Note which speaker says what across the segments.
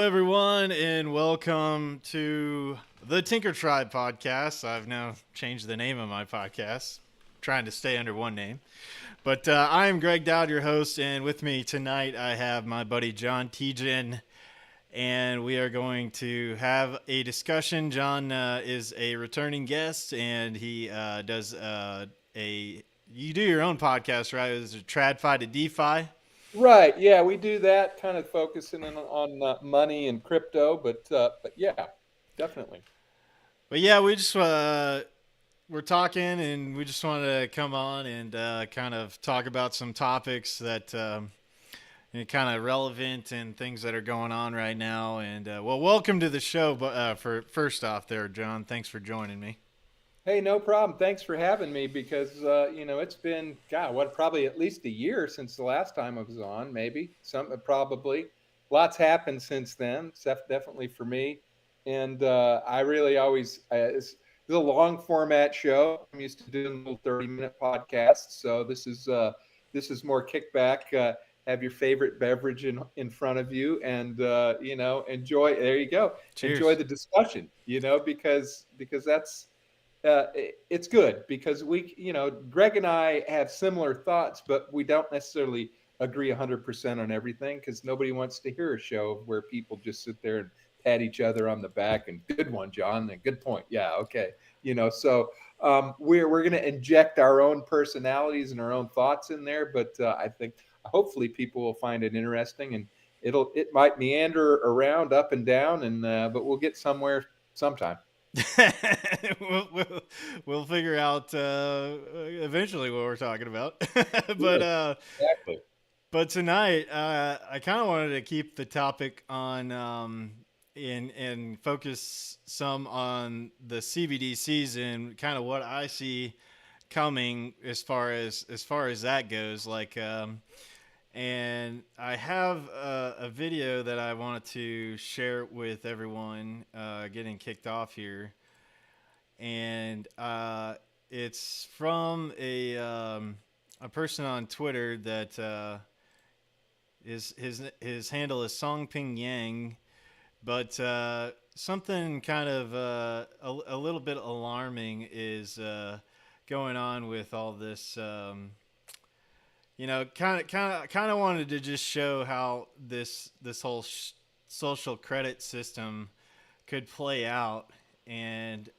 Speaker 1: Everyone, and welcome to the TinkerTribe podcast. I've now changed the name of my podcast, trying to stay under one name. But I am Greg Dowd, your host, and with me tonight I have my buddy John Tietjen, and we are going to have a discussion. John is a returning guest, and he does you do your own podcast, right? It's a TradFi to DeFi.
Speaker 2: Right. Yeah, we do that, kind of focusing on money and crypto, but yeah, definitely.
Speaker 1: But yeah, we're talking, and we just wanted to come on and kind of talk about some topics that kind of relevant and things that are going on right now. And well, welcome to the show. But for first off, there, John, thanks for joining me.
Speaker 2: Hey, no problem. Thanks for having me because it's been probably at least a year since the last time I was on. Maybe some probably lots happened since then. Definitely for me, and I really always it's a long format show. I'm used to doing little 30-minute podcasts, so this is more kickback. Have your favorite beverage in front of you, and enjoy. There you go.
Speaker 1: Cheers.
Speaker 2: Enjoy the discussion. Because that's it's good because Greg and I have similar thoughts, but we don't necessarily agree 100% on everything because nobody wants to hear a show where people just sit there and pat each other on the back and good one, John, and good point. Yeah. Okay. So we're going to inject our own personalities and our own thoughts in there, but I think hopefully people will find it interesting and it might meander around up and down but we'll get somewhere sometime.
Speaker 1: we'll figure out eventually what we're talking about. but
Speaker 2: Exactly.
Speaker 1: but tonight I kind of wanted to keep the topic on and focus some on the CBDCs and kind of what I see coming as far as that goes. And I have a video that I wanted to share with everyone getting kicked off here. And it's from a person on Twitter that his handle is Song Ping Yang. But something kind of a little bit alarming is going on with all this. Kind of wanted to just show how this whole social credit system could play out and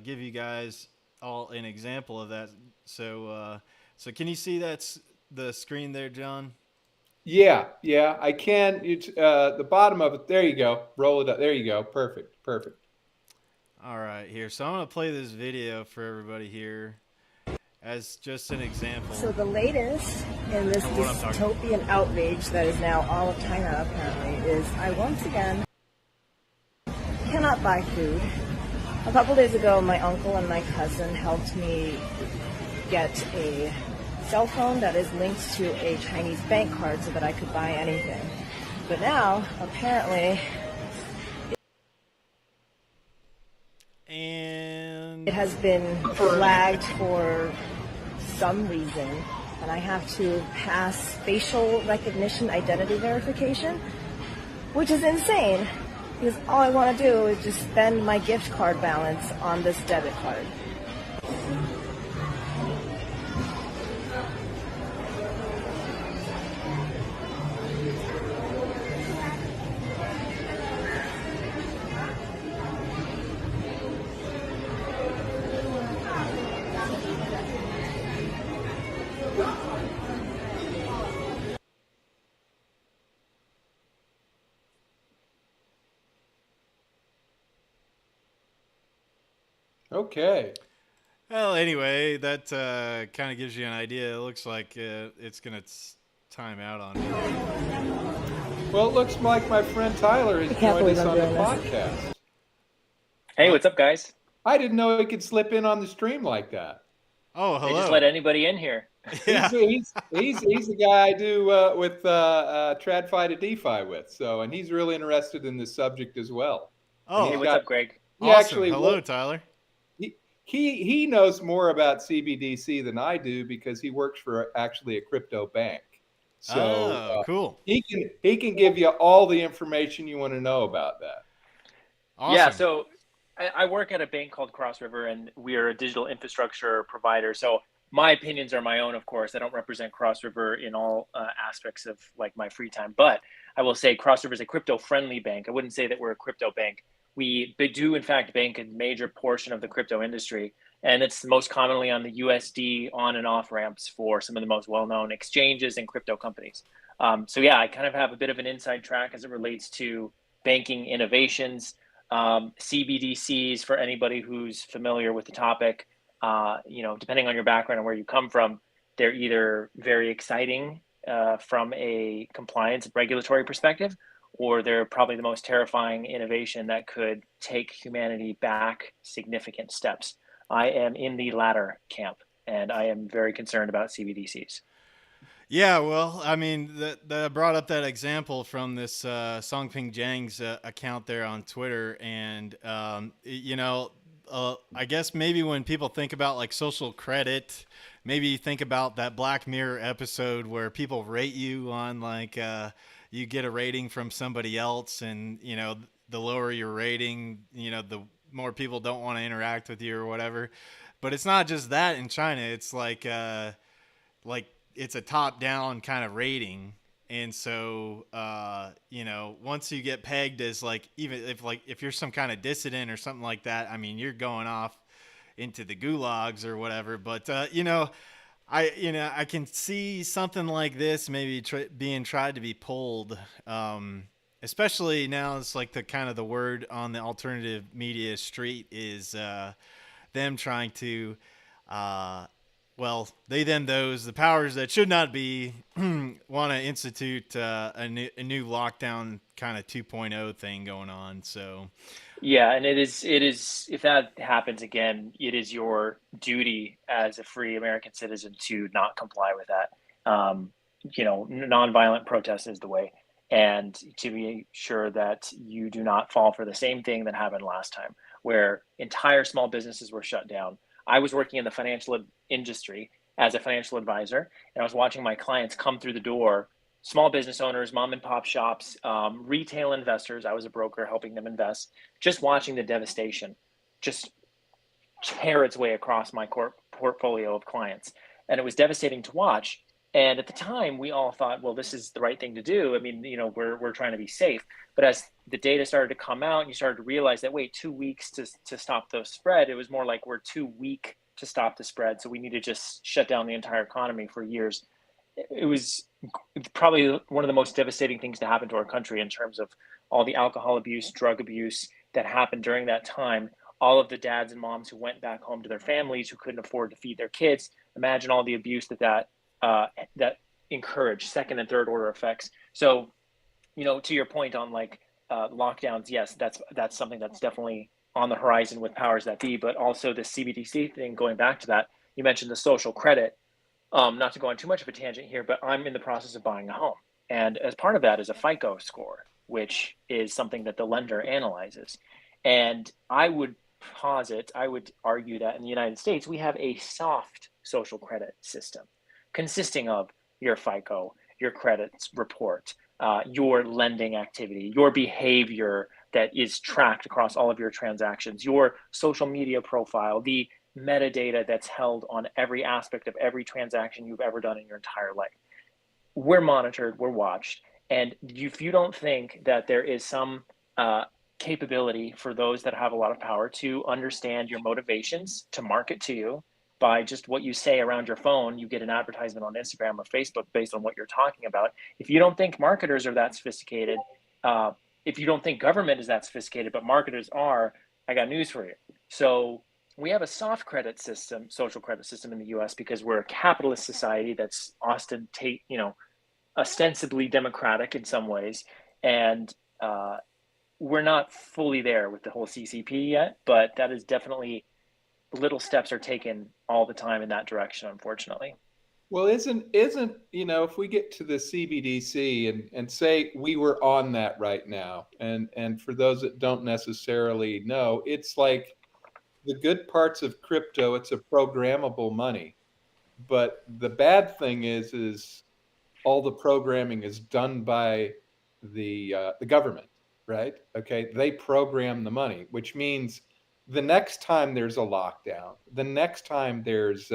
Speaker 1: give you guys all an example of that. So can you see that's the screen there, John?
Speaker 2: Yeah, I can. It's the bottom of it. There you go. Roll it up. There you go. Perfect.
Speaker 1: All right, here. So I'm gonna play this video for everybody here as just an example.
Speaker 3: So the latest in this dystopian outrage that is now all of China apparently is I once again cannot buy food. A couple days ago, my uncle and my cousin helped me get a cell phone that is linked to a Chinese bank card so that I could buy anything. But now, apparently,
Speaker 1: and
Speaker 3: it has been flagged for some reason, and I have to pass facial recognition identity verification, which is insane, because all I want to do is just spend my gift card balance on this debit card.
Speaker 2: Okay.
Speaker 1: Well, anyway, that kind of gives you an idea. It looks like it's going to time out on me.
Speaker 2: Well, it looks like my friend Tyler has joined us on the podcast.
Speaker 4: Hey, what's up, guys?
Speaker 2: I didn't know he could slip in on the stream like that.
Speaker 1: Oh, hello.
Speaker 4: They just let anybody in here.
Speaker 1: Yeah.
Speaker 2: He's the guy I do with TradFi to DeFi with. So, and he's really interested in this subject as well.
Speaker 1: Oh,
Speaker 4: Hey, what's up, Greg?
Speaker 1: Awesome. Hello, Tyler.
Speaker 2: He knows more about CBDC than I do because he works for actually a crypto bank. So
Speaker 1: cool.
Speaker 2: he can give you all the information you want to know about that.
Speaker 1: Awesome.
Speaker 4: Yeah, so I work at a bank called Cross River, and we are a digital infrastructure provider. So my opinions are my own, of course. I don't represent Cross River in all aspects of like my free time, but I will say Cross River is a crypto-friendly bank. I wouldn't say that we're a crypto bank. We do, in fact, bank a major portion of the crypto industry, and it's most commonly on the USD on and off ramps for some of the most well-known exchanges and crypto companies. So yeah, I kind of have a bit of an inside track as it relates to banking innovations. CBDCs, for anybody who's familiar with the topic, depending on your background and where you come from, they're either very exciting from a compliance and regulatory perspective, or they're probably the most terrifying innovation that could take humanity back significant steps. I am in the latter camp, and I am very concerned about CBDCs.
Speaker 1: Yeah, well, I mean, that brought up that example from this Songping Jang's account there on Twitter, and I guess maybe when people think about like social credit, maybe you think about that Black Mirror episode where people rate you on like you get a rating from somebody else, and the lower your rating, the more people don't want to interact with you or whatever. But it's not just that in China. It's like it's a top down kind of rating. And so, once you get pegged as like, even if you're some kind of dissident or something like that, I mean, you're going off into the gulags or whatever. But, I can see something like this maybe being tried to be pulled, especially now it's like the kind of the word on the alternative media street is them trying to, they, them, those, the powers that should not be want to institute a new lockdown kind of 2.0 thing going on. So,
Speaker 4: yeah, and it is if that happens again, it is your duty as a free American citizen to not comply with that. Nonviolent protest is the way, and to be sure that you do not fall for the same thing that happened last time, where entire small businesses were shut down. I was working in the financial industry as a financial advisor, and I was watching my clients come through the door, small business owners, mom and pop shops, retail investors. I was a broker helping them invest, just watching the devastation just tear its way across my portfolio of clients. And it was devastating to watch. And at the time, we all thought, well, this is the right thing to do. I mean, we're trying to be safe. But as the data started to come out, and you started to realize that, wait, 2 weeks to stop the spread, it was more like we're too weak to stop the spread. So we need to just shut down the entire economy for years. It was probably one of the most devastating things to happen to our country in terms of all the alcohol abuse, drug abuse that happened during that time. All of the dads and moms who went back home to their families who couldn't afford to feed their kids. Imagine all the abuse that encouraged second and third order effects. So, to your point on like lockdowns, yes, that's something that's definitely on the horizon with powers that be, but also the CBDC thing, going back to that, you mentioned the social credit. Not to go on too much of a tangent here, but I'm in the process of buying a home. And as part of that is a FICO score, which is something that the lender analyzes. And I would argue that in the United States, we have a soft social credit system consisting of your FICO, your credit report, your lending activity, your behavior that is tracked across all of your transactions, your social media profile, the metadata that's held on every aspect of every transaction you've ever done in your entire life. We're monitored, we're watched. And if you don't think that there is some capability for those that have a lot of power to understand your motivations, to market to you by just what you say around your phone, you get an advertisement on Instagram or Facebook based on what you're talking about. If you don't think marketers are that sophisticated, if you don't think government is that sophisticated, but marketers are, I got news for you. So we have a soft credit system, social credit system in the US because we're a capitalist society that's ostensibly democratic in some ways. And we're not fully there with the whole CCP yet, but that is definitely little steps are taken all the time in that direction, unfortunately.
Speaker 2: Well, isn't if we get to the CBDC and say we were on that right now, and for those that don't necessarily know, it's like the good parts of crypto, it's a programmable money. But the bad thing is all the programming is done by the government, right? Okay, they program the money, which means the next time there's a lockdown, the next time there's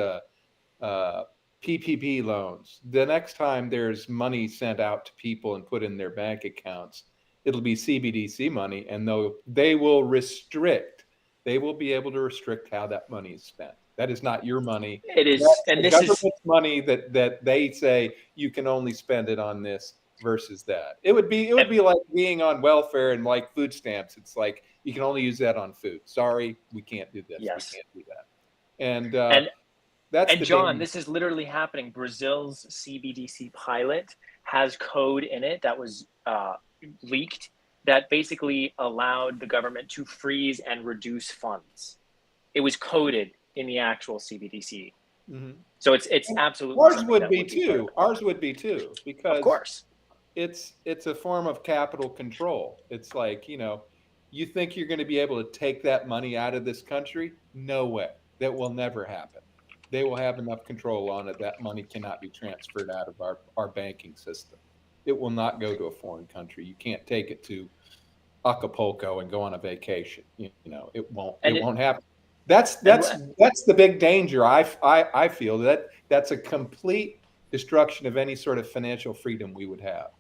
Speaker 2: PPP loans, the next time there's money sent out to people and put in their bank accounts, it'll be CBDC money, and they will restrict. They will be able to restrict how that money is spent. That is not your money.
Speaker 4: It is,
Speaker 2: That's
Speaker 4: and
Speaker 2: the
Speaker 4: this
Speaker 2: government's
Speaker 4: is
Speaker 2: money that they say you can only spend it on this versus that. It would be like being on welfare and like food stamps. It's like you can only use that on food. Sorry, we can't do this.
Speaker 4: yes.
Speaker 2: We can't do that. And
Speaker 4: And
Speaker 2: the
Speaker 4: John,
Speaker 2: danger.
Speaker 4: this is literally happening. Brazil's CBDC pilot has code in it that was leaked that basically allowed the government to freeze and reduce funds. It was coded in the actual CBDC.
Speaker 2: Mm-hmm.
Speaker 4: So it's absolutely
Speaker 2: ours would be too. Ours would be too, because
Speaker 4: of course
Speaker 2: it's a form of capital control. It's like, you think you're going to be able to take that money out of this country? No way. That will never happen. They will have enough control on it. That money cannot be transferred out of our banking system. It will not go to a foreign country. You can't take it to Acapulco and go on a vacation. It won't happen. That's the big danger. I feel that's a complete destruction of any sort of financial freedom we would have.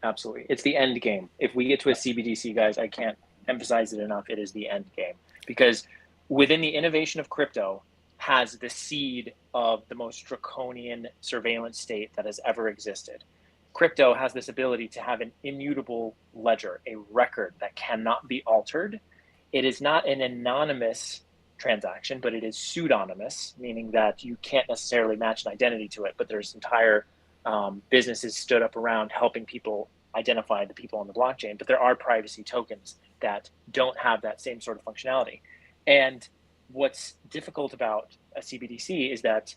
Speaker 4: Absolutely. It's the end game. If we get to a CBDC, guys, I can't emphasize it enough. It is the end game, because within the innovation of crypto has the seed of the most draconian surveillance state that has ever existed. Crypto has this ability to have an immutable ledger, a record that cannot be altered. It is not an anonymous transaction, but it is pseudonymous, meaning that you can't necessarily match an identity to it, but there's entire businesses stood up around helping people identify the people on the blockchain. But there are privacy tokens that don't have that same sort of functionality. And what's difficult about a CBDC is that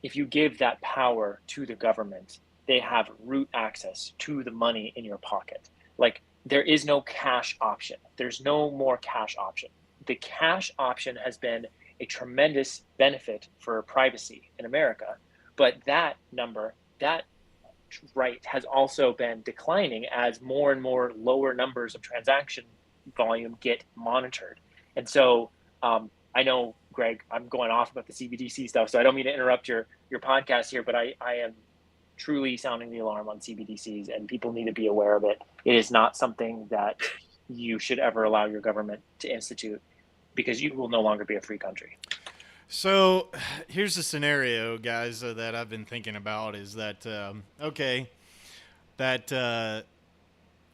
Speaker 4: if you give that power to the government, they have root access to the money in your pocket. Like, there is no cash option. There's no more cash option. The cash option has been a tremendous benefit for privacy in America, but that right has also been declining as more and more lower numbers of transaction volume get monitored. And so I know, Greg, I'm going off about the CBDC stuff, so I don't mean to interrupt your podcast here, but I am truly sounding the alarm on CBDCs, and people need to be aware of it. It is not something that you should ever allow your government to institute, because you will no longer be a free country.
Speaker 1: So here's the scenario, guys, that I've been thinking about is that,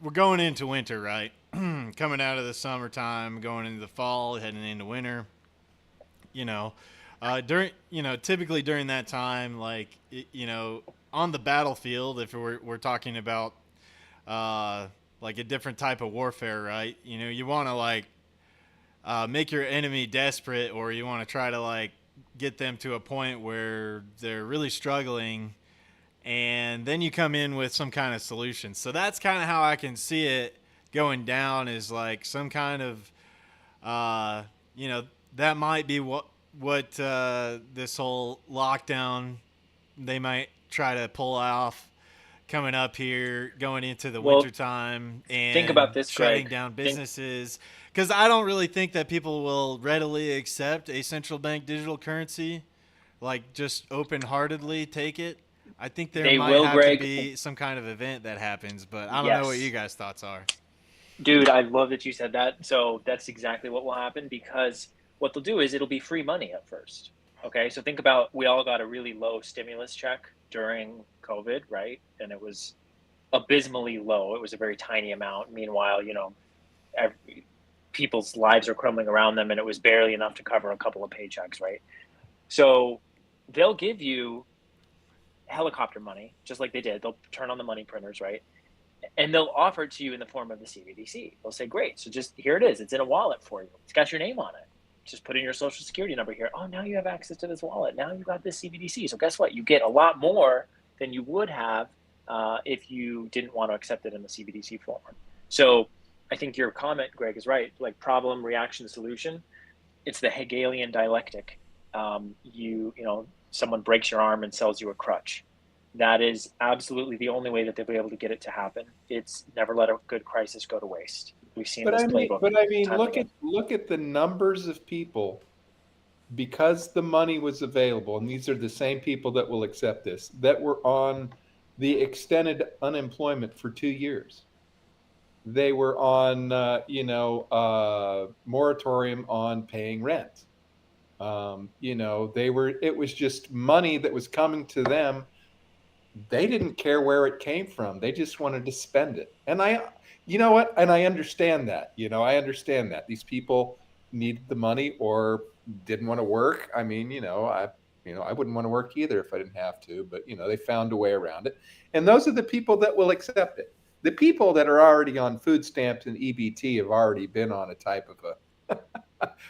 Speaker 1: we're going into winter, right? Coming out of the summertime, going into the fall, heading into winter. Typically during that time, like, on the battlefield, if we're talking about like a different type of warfare, right? You want to like make your enemy desperate, or you want to try to like get them to a point where they're really struggling, and then you come in with some kind of solution. So that's kind of how I can see it going down, is like some kind of that might be what this whole lockdown they might try to pull off coming up here, going into the wintertime, and
Speaker 4: think about this,
Speaker 1: shutting
Speaker 4: Greg.
Speaker 1: down businesses. Because I don't really think that people will readily accept a central bank digital currency, like just open-heartedly take it. I think there might have to be some kind of event that happens, but I don't know what you guys' thoughts are.
Speaker 4: Dude, I love that you said that. So that's exactly what will happen, because what they'll do is it'll be free money at first. Okay, so think about, we all got a really low stimulus check during COVID, right? And it was abysmally low. It was a very tiny amount. Meanwhile, people's lives are crumbling around them, and it was barely enough to cover a couple of paychecks, right? So they'll give you helicopter money, just like they did. They'll turn on the money printers, right? And they'll offer it to you in the form of the CBDC. They'll say, great, so just here it is. It's in a wallet for you. It's got your name on it. Just put in your social security number here. Oh, now you have access to this wallet. Now you got this CBDC. So guess what? You get a lot more than you would have if you didn't want to accept it in the CBDC form. So I think your comment, Greg, is right. Like, problem, reaction, solution. It's the Hegelian dialectic. Someone breaks your arm and sells you a crutch. That is absolutely the only way that they'll be able to get it to happen. It's never let a good crisis go to waste. We've seen
Speaker 2: But
Speaker 4: this
Speaker 2: I mean,
Speaker 4: playbook
Speaker 2: but I mean,
Speaker 4: time and again.
Speaker 2: look at the numbers of people, because the money was available, and these are the same people that will accept this, that were on the extended unemployment for 2 years. They were on, moratorium on paying rent. It was just money that was coming to them. They didn't care where it came from. They just wanted to spend it. And you know what? And I understand that. I understand that these people needed the money or didn't want to work. I mean, I wouldn't want to work either if I didn't have to, but they found a way around it. And those are the people that will accept it. The people that are already on food stamps and EBT have already been on a type of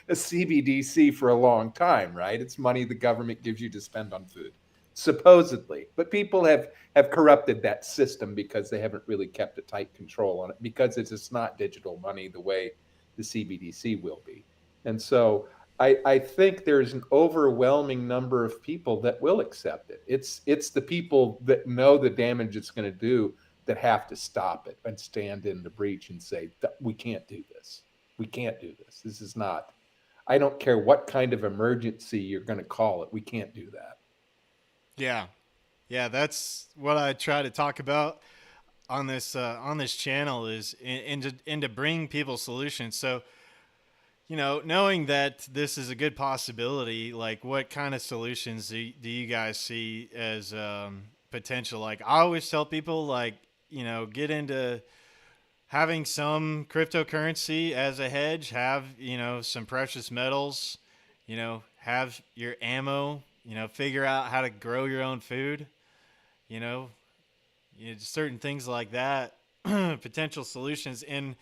Speaker 2: a CBDC for a long time, right? It's money the government gives you to spend on food, supposedly. But people have corrupted that system because they haven't really kept a tight control on it, because it's just not digital money the way the CBDC will be. And so I think there's an overwhelming number of people that will accept it. It's the people that know the damage it's going to do that have to stop it and stand in the breach and say, we can't do this. We can't do this. This is not, I don't care what kind of emergency you're going to call it. We can't do that.
Speaker 1: Yeah. Yeah, that's what I try to talk about on this channel, is to bring people solutions. So, knowing that this is a good possibility, like what kind of solutions do you guys see as potential? Like I always tell people, like, get into having some cryptocurrency as a hedge, have, some precious metals, have your ammo, figure out how to grow your own food, you know, certain things like that, potential solutions. And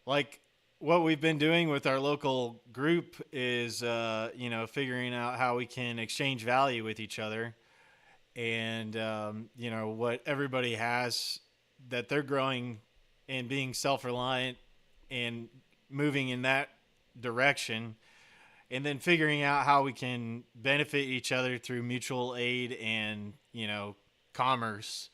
Speaker 1: like what we've been doing with our local group is, figuring out how we can exchange value with each other, and, what everybody has that they're growing and being self-reliant and moving in that direction, and then figuring out how we can benefit each other through mutual aid and, commerce.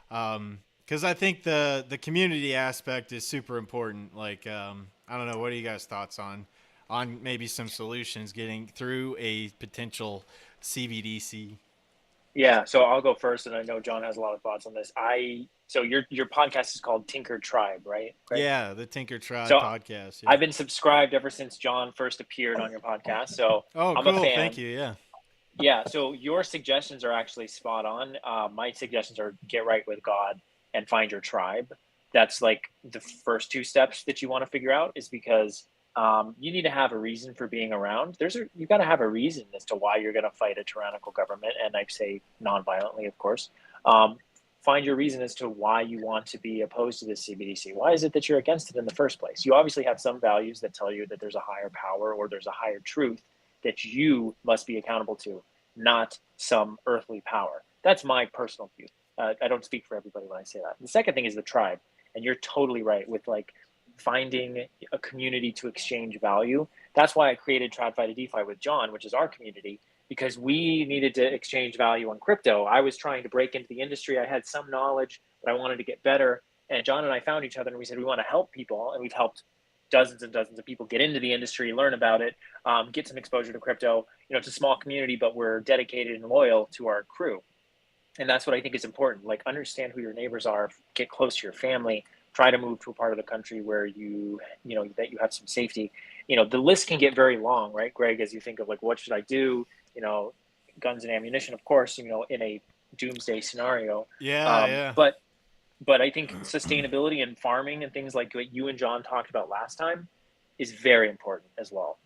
Speaker 1: Because I think the community aspect is super important. Like, I don't know, what are you guys' thoughts on maybe some solutions getting through a potential CBDC?
Speaker 4: Yeah, so I'll go first, and I know John has a lot of thoughts on this. So your podcast is called Tinker Tribe, right? Greg?
Speaker 1: Yeah, the Tinker Tribe
Speaker 4: So
Speaker 1: podcast. Yeah.
Speaker 4: I've been subscribed ever since John first appeared on your podcast. So
Speaker 1: Oh,
Speaker 4: I'm a
Speaker 1: cool.
Speaker 4: fan.
Speaker 1: Thank you. Yeah.
Speaker 4: Yeah, so your suggestions are actually spot on. My suggestions are get right with God and find your tribe. That's like the first two steps that you want to figure out, is because you need to have a reason for being around. You got to have a reason as to why you're going to fight a tyrannical government, and I say non-violently, of course. Find your reason as to why you want to be opposed to this CBDC. Why is it that you're against it in the first place? You obviously have some values that tell you that there's a higher power or there's a higher truth that you must be accountable to, not some earthly power. That's my personal view. I don't speak for everybody when I say that. The second thing is the tribe, and you're totally right with like finding a community to exchange value. That's why I created TradFi to DeFi with John, which is our community, because we needed to exchange value on crypto. I was trying to break into the industry. I had some knowledge, but I wanted to get better. And John and I found each other, and we said we want to help people, and we've helped dozens and dozens of people get into the industry, learn about it, get some exposure to crypto. It's a small community, but we're dedicated and loyal to our crew. And that's what I think is important. Like, understand who your neighbors are, get close to your family, try to move to a part of the country where that you have some safety. The list can get very long, right, Greg, as you think of like, what should I do? Guns and ammunition, of course, in a doomsday scenario.
Speaker 1: Yeah. Yeah.
Speaker 4: But I think sustainability and farming and things like what you and John talked about last time is very important as well.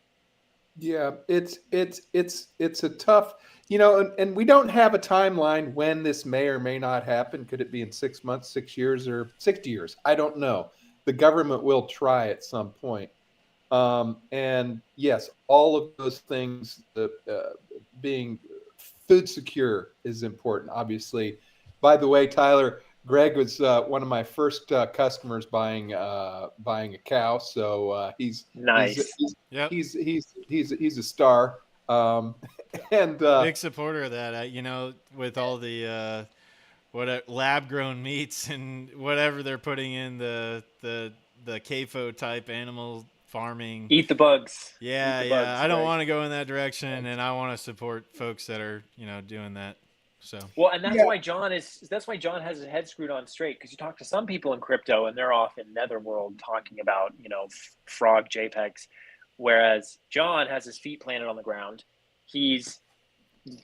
Speaker 2: Yeah, it's a tough, and we don't have a timeline when this may or may not happen. Could it be in 6 months, 6 years, or 60 years? I don't know. The government will try at some point. And yes, all of those things, being food secure is important, obviously. By the way, Tyler, Greg was one of my first customers buying a cow, so he's
Speaker 4: nice.
Speaker 2: He's a star, and
Speaker 1: big supporter of that. With all the what lab grown meats and whatever they're putting in the CAFO type animal farming.
Speaker 4: Eat the bugs.
Speaker 1: Yeah,
Speaker 4: Eat the
Speaker 1: yeah.
Speaker 4: bugs,
Speaker 1: I don't
Speaker 4: Greg.
Speaker 1: want to go in that direction, and I want to support folks that are, doing that. So
Speaker 4: Well, and that's
Speaker 2: Yeah.
Speaker 4: why John has his head screwed on straight, because you talk to some people in crypto and they're off in netherworld talking about, frog JPEGs, whereas John has his feet planted on the ground. He's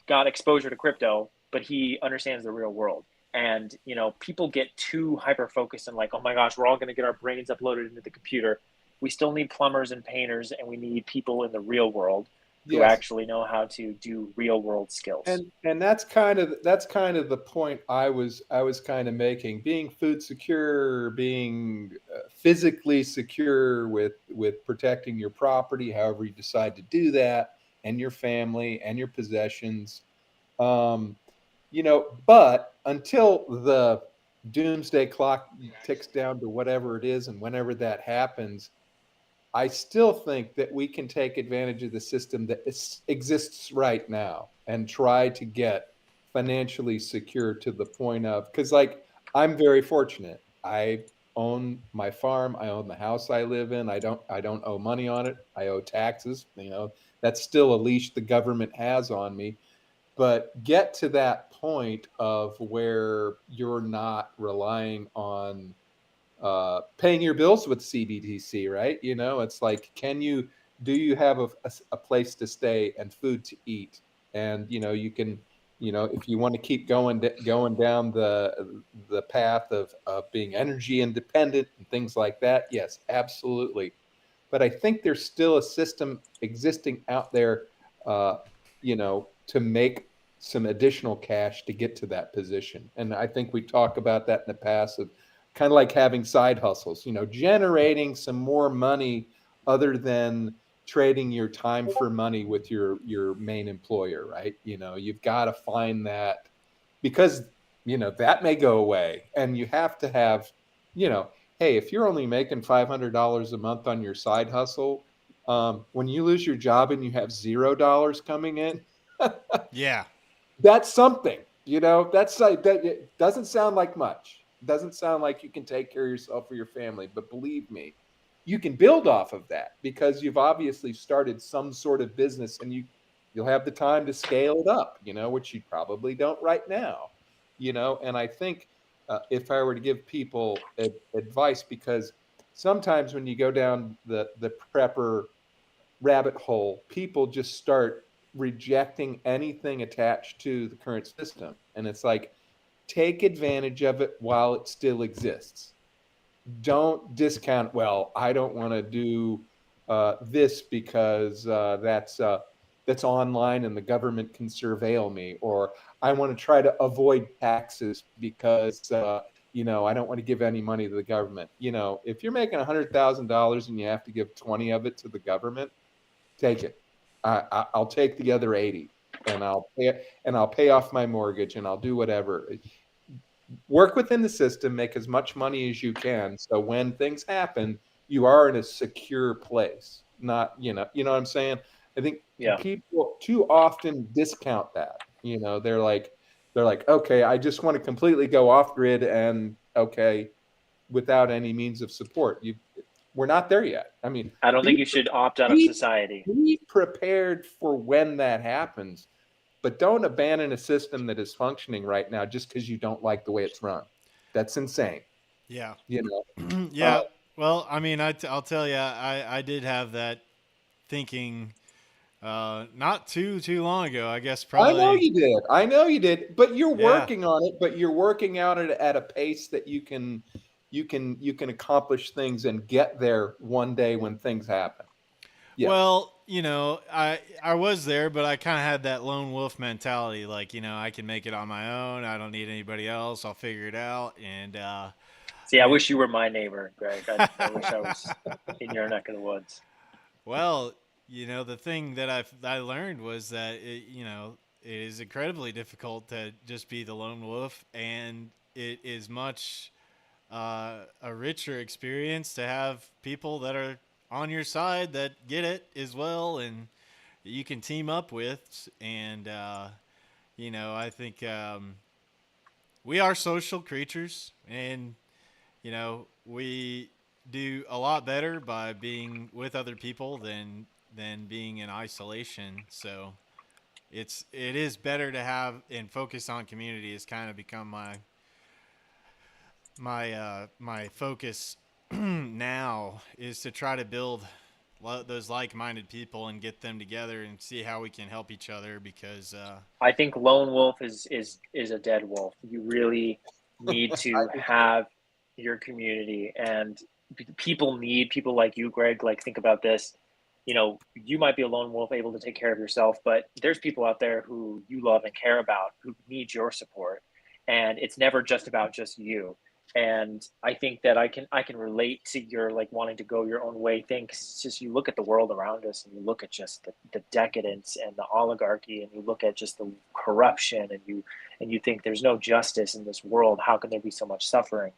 Speaker 4: got exposure to crypto, but he understands the real world. And people get too hyper focused and like, oh my gosh, we're all going to get our brains uploaded into the computer. We still need plumbers and painters, and we need people in the real world who
Speaker 2: Yes.
Speaker 4: actually know how to do real world skills.
Speaker 2: And that's kind of the point I was kind of making. Being food secure, being physically secure with protecting your property, however you decide to do that, and your family and your possessions. But until the doomsday clock ticks down to whatever it is, and whenever that happens, I still think that we can take advantage of the system that exists right now and try to get financially secure to the point of, because like I'm very fortunate. I own my farm. I own the house I live in. I don't owe money on it. I owe taxes. That's still a leash the government has on me. But get to that point of where you're not relying on paying your bills with CBDC, right? It's like, do you have a place to stay and food to eat? And, you can, if you want to keep going down the path of being energy independent and things like that, yes, absolutely. But I think there's still a system existing out there, to make some additional cash to get to that position. And I think we talk about that in the past of kind of like having side hustles, generating some more money other than trading your time for money with your main employer, right? You've got to find that, because that may go away, and you have to have, hey, if you're only making $500 a month on your side hustle, when you lose your job and you have $0 coming in,
Speaker 1: yeah,
Speaker 2: that's something. That's like that. It doesn't sound like much. Doesn't sound like you can take care of yourself or your family, but believe me, you can build off of that, because you've obviously started some sort of business, and you'll have the time to scale it up, which you probably don't right now. And I think if I were to give people advice, because sometimes when you go down the prepper rabbit hole, people just start rejecting anything attached to the current system. And it's like, take advantage of it while it still exists. Don't discount, well, I don't want to do this because that's online and the government can surveil me, or I want to try to avoid taxes because I don't want to give any money to the government. If you're making $100,000 and you have to give 20 of it to the government, take it. I'll take the other 80, and I'll pay off my mortgage, and I'll do whatever. Work within the system, make as much money as you can, so when things happen, you are in a secure place. Not, what I'm saying? I think people too often discount that. They're like, okay, I just want to completely go off grid, and okay, without any means of support. We're not there yet. I mean,
Speaker 4: I don't think you should opt out of society.
Speaker 2: Be prepared for when that happens, but don't abandon a system that is functioning right now just because you don't like the way it's run. That's insane.
Speaker 1: yeah,
Speaker 2: Yeah.
Speaker 1: Well, I mean, I'll tell you, I did have that thinking not too long ago. I guess probably.
Speaker 2: I know you did. But you're working on it. But you're working out at a pace that you can accomplish things and get there one day when things happen.
Speaker 1: Yeah. Well, I was there, but I kind of had that lone wolf mentality. Like, I can make it on my own. I don't need anybody else. I'll figure it out. And
Speaker 4: see, I wish you were my neighbor, Greg. I wish I was in your neck of the woods.
Speaker 1: Well, the thing that I learned was that it is incredibly difficult to just be the lone wolf, and it is much a richer experience to have people that are on your side that get it as well, and you can team up with. And I think we are social creatures, and we do a lot better by being with other people than being in isolation. So it is better to have and focus on community. Has kind of become my focus now, is to try to build those like-minded people and get them together and see how we can help each other, because
Speaker 4: I think lone wolf is a dead wolf. You really need to have your community, and people need people like you, Greg. Like, think about this. You might be a lone wolf able to take care of yourself, but there's people out there who you love and care about who need your support, and it's never just about just you. And I think that I can relate to your like wanting to go your own way thing, because it's just, you look at the world around us and you look at just the decadence and the oligarchy, and you look at just the corruption, and you think there's no justice in this world. How can there be so much suffering?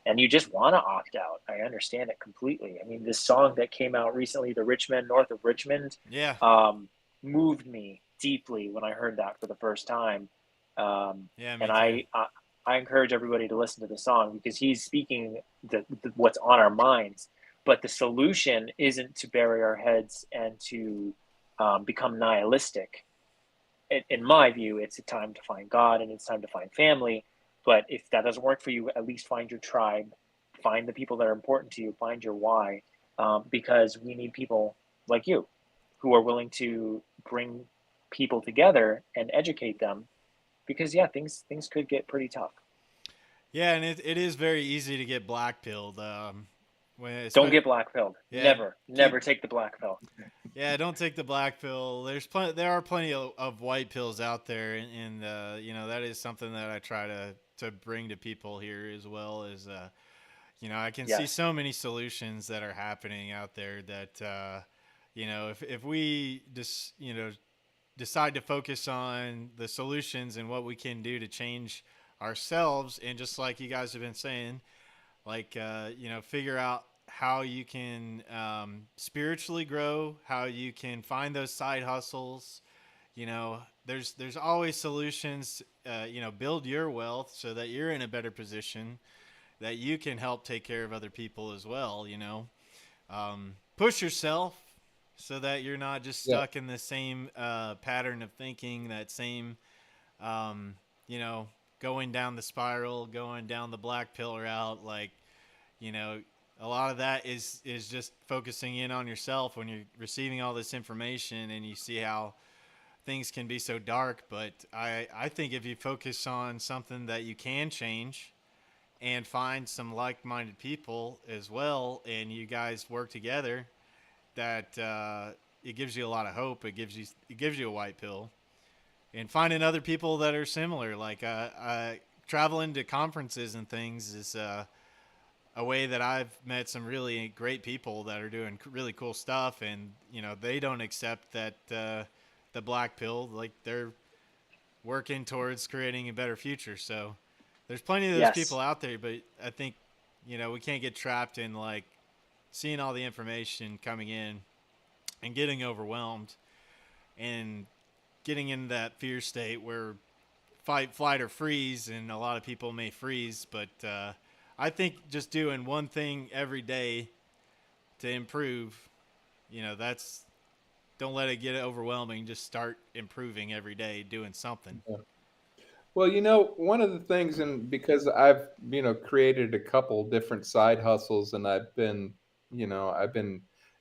Speaker 4: And you just want to opt out. I understand it completely. I mean, this song that came out recently, "The Rich Men North of Richmond,"
Speaker 1: yeah,
Speaker 4: moved me deeply when I heard that for the first time.
Speaker 1: yeah, me
Speaker 4: And
Speaker 1: too.
Speaker 4: I encourage everybody to listen to the song, because he's speaking what's on our minds. But the solution isn't to bury our heads and to become nihilistic. In my view, it's a time to find God and it's time to find family. But if that doesn't work for you, at least find your tribe, find the people that are important to you, find your why, because we need people like you who are willing to bring people together and educate them, because yeah, things could get pretty tough.
Speaker 1: Yeah, and it is very easy to get black pilled. When
Speaker 4: Don't get black pilled.
Speaker 1: yeah,
Speaker 4: Never
Speaker 1: keep
Speaker 4: take the black pill.
Speaker 1: yeah, don't take the black pill. There are plenty of white pills out there, and that is something that I try to bring to people here, as well as I can see
Speaker 4: Yes.
Speaker 1: so many solutions that are happening out there that if we just decide to focus on the solutions and what we can do to change ourselves, and just like you guys have been saying, like figure out how you can spiritually grow, how you can find those side hustles. There's always solutions. Build your wealth so that you're in a better position, that you can help take care of other people as well. Push yourself so that you're not just
Speaker 2: Yeah.
Speaker 1: stuck in the same pattern of thinking, that same um, you know going down the spiral, going down the black pill route. Like, you know a lot of that is just focusing in on yourself when you're receiving all this information and you see how things can be so dark. But I think if you focus on something that you can change and find some like-minded people as well, and you guys work together, that it gives you a lot of hope. It gives you a white pill. And finding other people that are similar, like traveling to conferences and things, is a way that I've met some really great people that are doing really cool stuff, and they don't accept that the black pill. Like, they're working towards creating a better future. So there's plenty of those people
Speaker 4: Yes.
Speaker 1: out there, but I think we can't get trapped in, like, seeing all the information coming in and getting overwhelmed and getting in that fear state where fight, flight, or freeze, and a lot of people may freeze. But I think just doing one thing every day to improve, that's, don't let it get overwhelming. Just start improving every day, doing something.
Speaker 2: Well, one of the things, and because I've, created a couple different side hustles, and I've been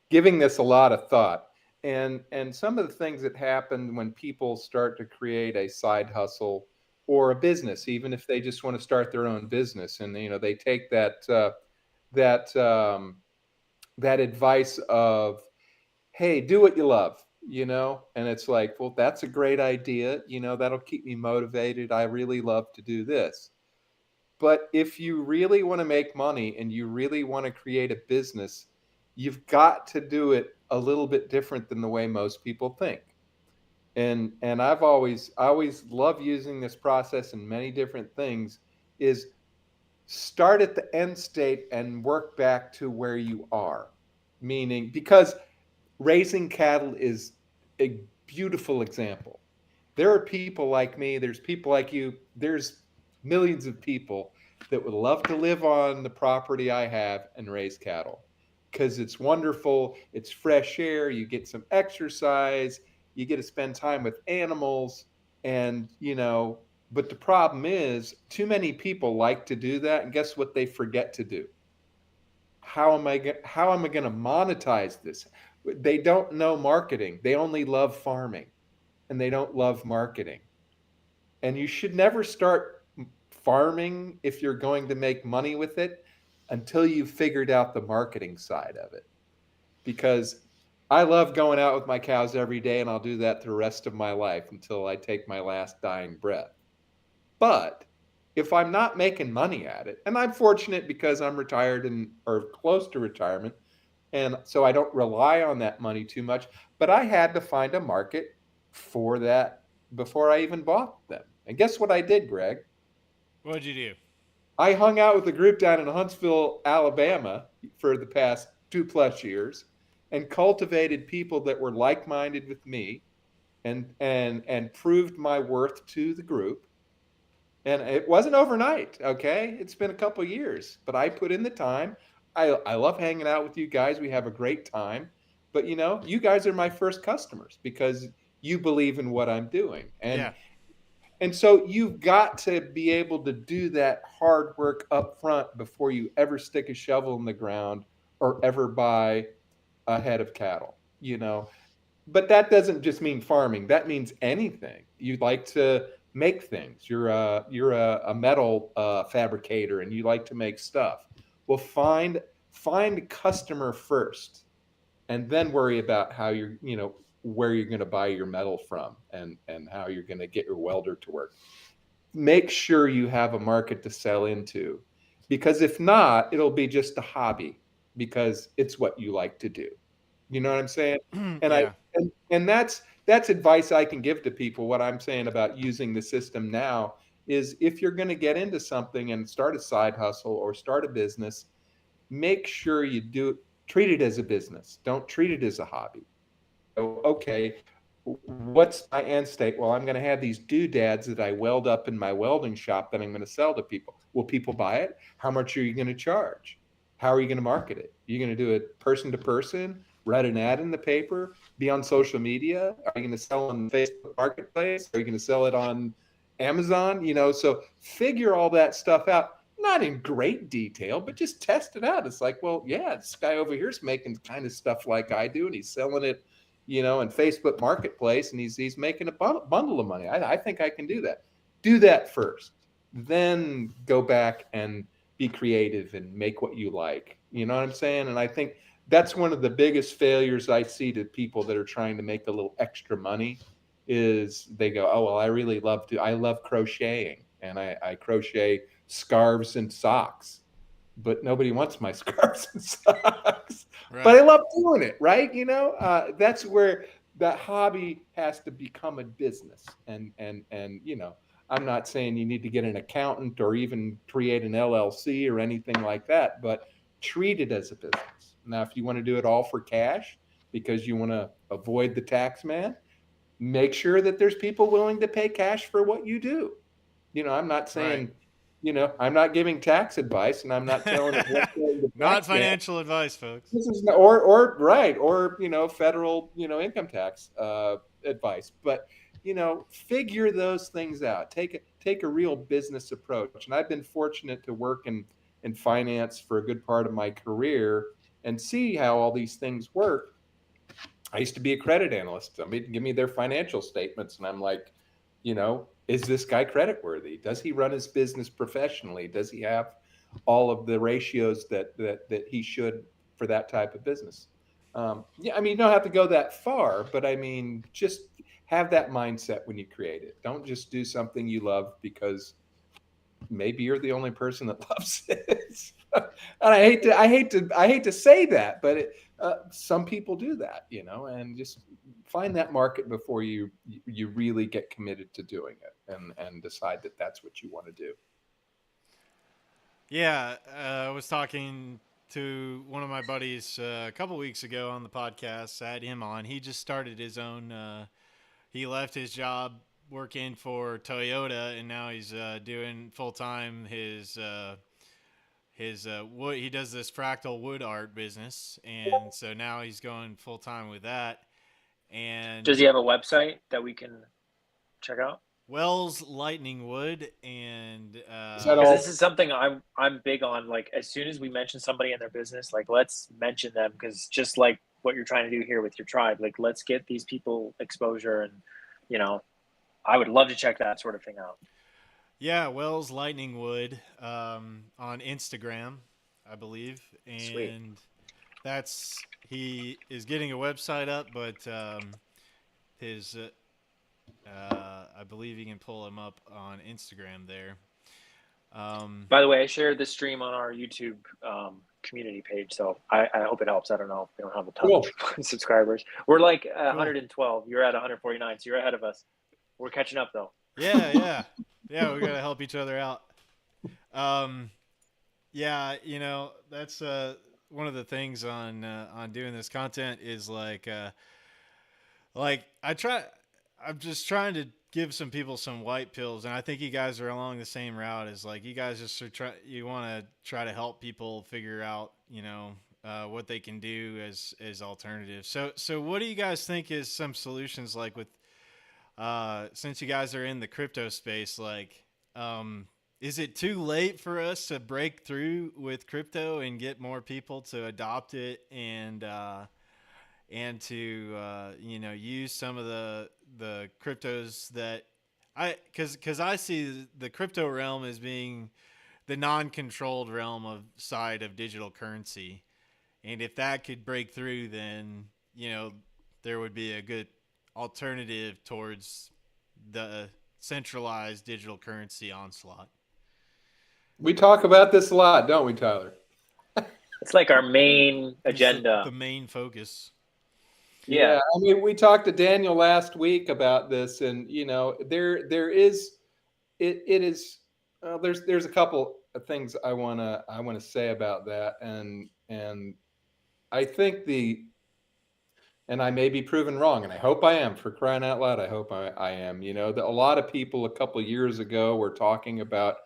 Speaker 2: giving this a lot of thought. And some of the things that happen when people start to create a side hustle or a business, even if they just want to start their own business, and they take that that advice of, hey, do what you love, and it's like, well, that's a great idea, that'll keep me motivated. I really love to do this. But if you really want to make money and you really want to create a business, you've got to do it a little bit different than the way most people think. And I always love using this process in many different things, is start at the end state and work back to where you are. Meaning, because raising cattle is a beautiful example. There are people like me, there's people like you, there's millions of people that would love to live on the property I have and raise cattle because it's wonderful. It's fresh air. You get some exercise. You get to spend time with animals. And, but the problem is too many people like to do that. And guess what they forget to do? How am I going to monetize this? They don't know marketing. They only love farming and they don't love marketing. And you should never start farming if you're going to make money with it until you've figured out the marketing side of it. Because I love going out with my cows every day, and I'll do that the rest of my life until I take my last dying breath. But if I'm not making money at it, and I'm fortunate because I'm retired or close to retirement, and so I don't rely on that money too much, but I had to find a market for that before I even bought them. And guess what I did, Greg?
Speaker 1: What'd you do?
Speaker 2: I hung out with a group down in Huntsville, Alabama for the past 2+ years and cultivated people that were like-minded with me and proved my worth to the group. And it wasn't overnight, okay? It's been a couple years, but I put in the time. I love hanging out with you guys. We have a great time. But you guys are my first customers because you believe in what I'm doing. And so you've got to be able to do that hard work up front before you ever stick a shovel in the ground or ever buy a head of cattle, But that doesn't just mean farming. That means anything. You like to make things. You're a metal fabricator and you like to make stuff. Well, find a customer first and then worry about how where you're going to buy your metal from and how you're going to get your welder to work. Make sure you have a market to sell into, because if not, it'll be just a hobby because it's what you like to do. You know what I'm saying? And
Speaker 1: Yeah.
Speaker 2: and that's advice I can give to people. What I'm saying about using the system now is if you're going to get into something and start a side hustle or start a business, make sure you treat it as a business. Don't treat it as a hobby. Okay, what's my end state? Well, I'm going to have these doodads that I weld up in my welding shop that I'm going to sell to people. Will people buy it? How much are you going to charge? How are you going to market it? Are you going to do it person to person, write an ad in the paper, be on social media? Are you going to sell on Facebook Marketplace? Are you going to sell it on Amazon? So figure all that stuff out. Not in great detail, but just test it out. It's like, well, yeah, this guy over here is making kind of stuff like I do, and he's selling it in Facebook Marketplace, and he's making a bundle of money. I think I can do that. Do that first. Then go back and be creative and make what you like. You know what I'm saying? And I think that's one of the biggest failures I see to people that are trying to make a little extra money is they go, oh, well, I love crocheting, and I crochet scarves and socks, but nobody wants my scarves and socks. Right. But I love doing it, right? That's where that hobby has to become a business. And I'm not saying you need to get an accountant or even create an LLC or anything like that, but treat it as a business. Now, if you want to do it all for cash because you want to avoid the tax man, make sure that there's people willing to pay cash for what you do. I'm not saying, right. I'm not giving tax advice, and I'm not telling it
Speaker 1: not financial advice, folks.
Speaker 2: This is or federal income tax advice, but figure those things out. Take a real business approach. And I've been fortunate to work in finance for a good part of my career and see how all these things work. I used to be a credit analyst. Somebody give me their financial statements, and I'm like, is this guy creditworthy? Does he run his business professionally? Does he have all of the ratios that he should for that type of business? You don't have to go that far, but just have that mindset when you create it. Don't just do something you love because maybe you're the only person that loves it. And I hate to say that, but some people do that, and just find that market before you really get committed to doing it and decide that that's what you want to do.
Speaker 1: Yeah, I was talking to one of my buddies a couple weeks ago on the podcast. I had him on. He just started his own. He left his job working for Toyota, and now he's doing full time his wood. He does this fractal wood art business, and so now he's going full time with that. And
Speaker 4: Does he have a website that we can check out?
Speaker 1: Wells Lightning Wood, and
Speaker 2: Is that
Speaker 4: Because
Speaker 2: all?
Speaker 4: this is something I'm big on. Like, as soon as we mention somebody in their business, like, let's mention them, because just like what you're trying to do here with your tribe, like, let's get these people exposure, and I would love to check that sort of thing out.
Speaker 1: yeah, Wells Lightning Wood on Instagram, I believe, and
Speaker 4: Sweet.
Speaker 1: he is getting a website up, but his I believe you can pull him up on Instagram there.
Speaker 4: By the way, I shared this stream on our YouTube community page, so I hope it helps. I don't know if we don't have a ton of subscribers. We're like 112. You're at 149, so you're ahead of us. We're catching up, though.
Speaker 1: Yeah. We gotta help each other out. Yeah, that's one of the things on doing this content is like I'm just trying to give some people some white pills, and I think you guys are along the same route as like you guys just you want to try to help people figure out what they can do as alternatives. So what do you guys think is some solutions, like with since you guys are in the crypto space, like is it too late for us to break through with crypto and get more people to adopt it and to use some of the cryptos that because I see the crypto realm as being the non-controlled realm of side of digital currency, and if that could break through, then there would be a good alternative towards the centralized digital currency onslaught.
Speaker 2: We talk about this a lot, don't we, Tyler?
Speaker 4: It's like our main agenda.
Speaker 1: The main focus.
Speaker 2: Yeah, I mean, we talked to Daniel last week about this, and there is there's a couple of things I wanna say about that, and I think and I may be proven wrong, and I hope I am, for crying out loud. I hope I am. A lot of people a couple of years ago were talking about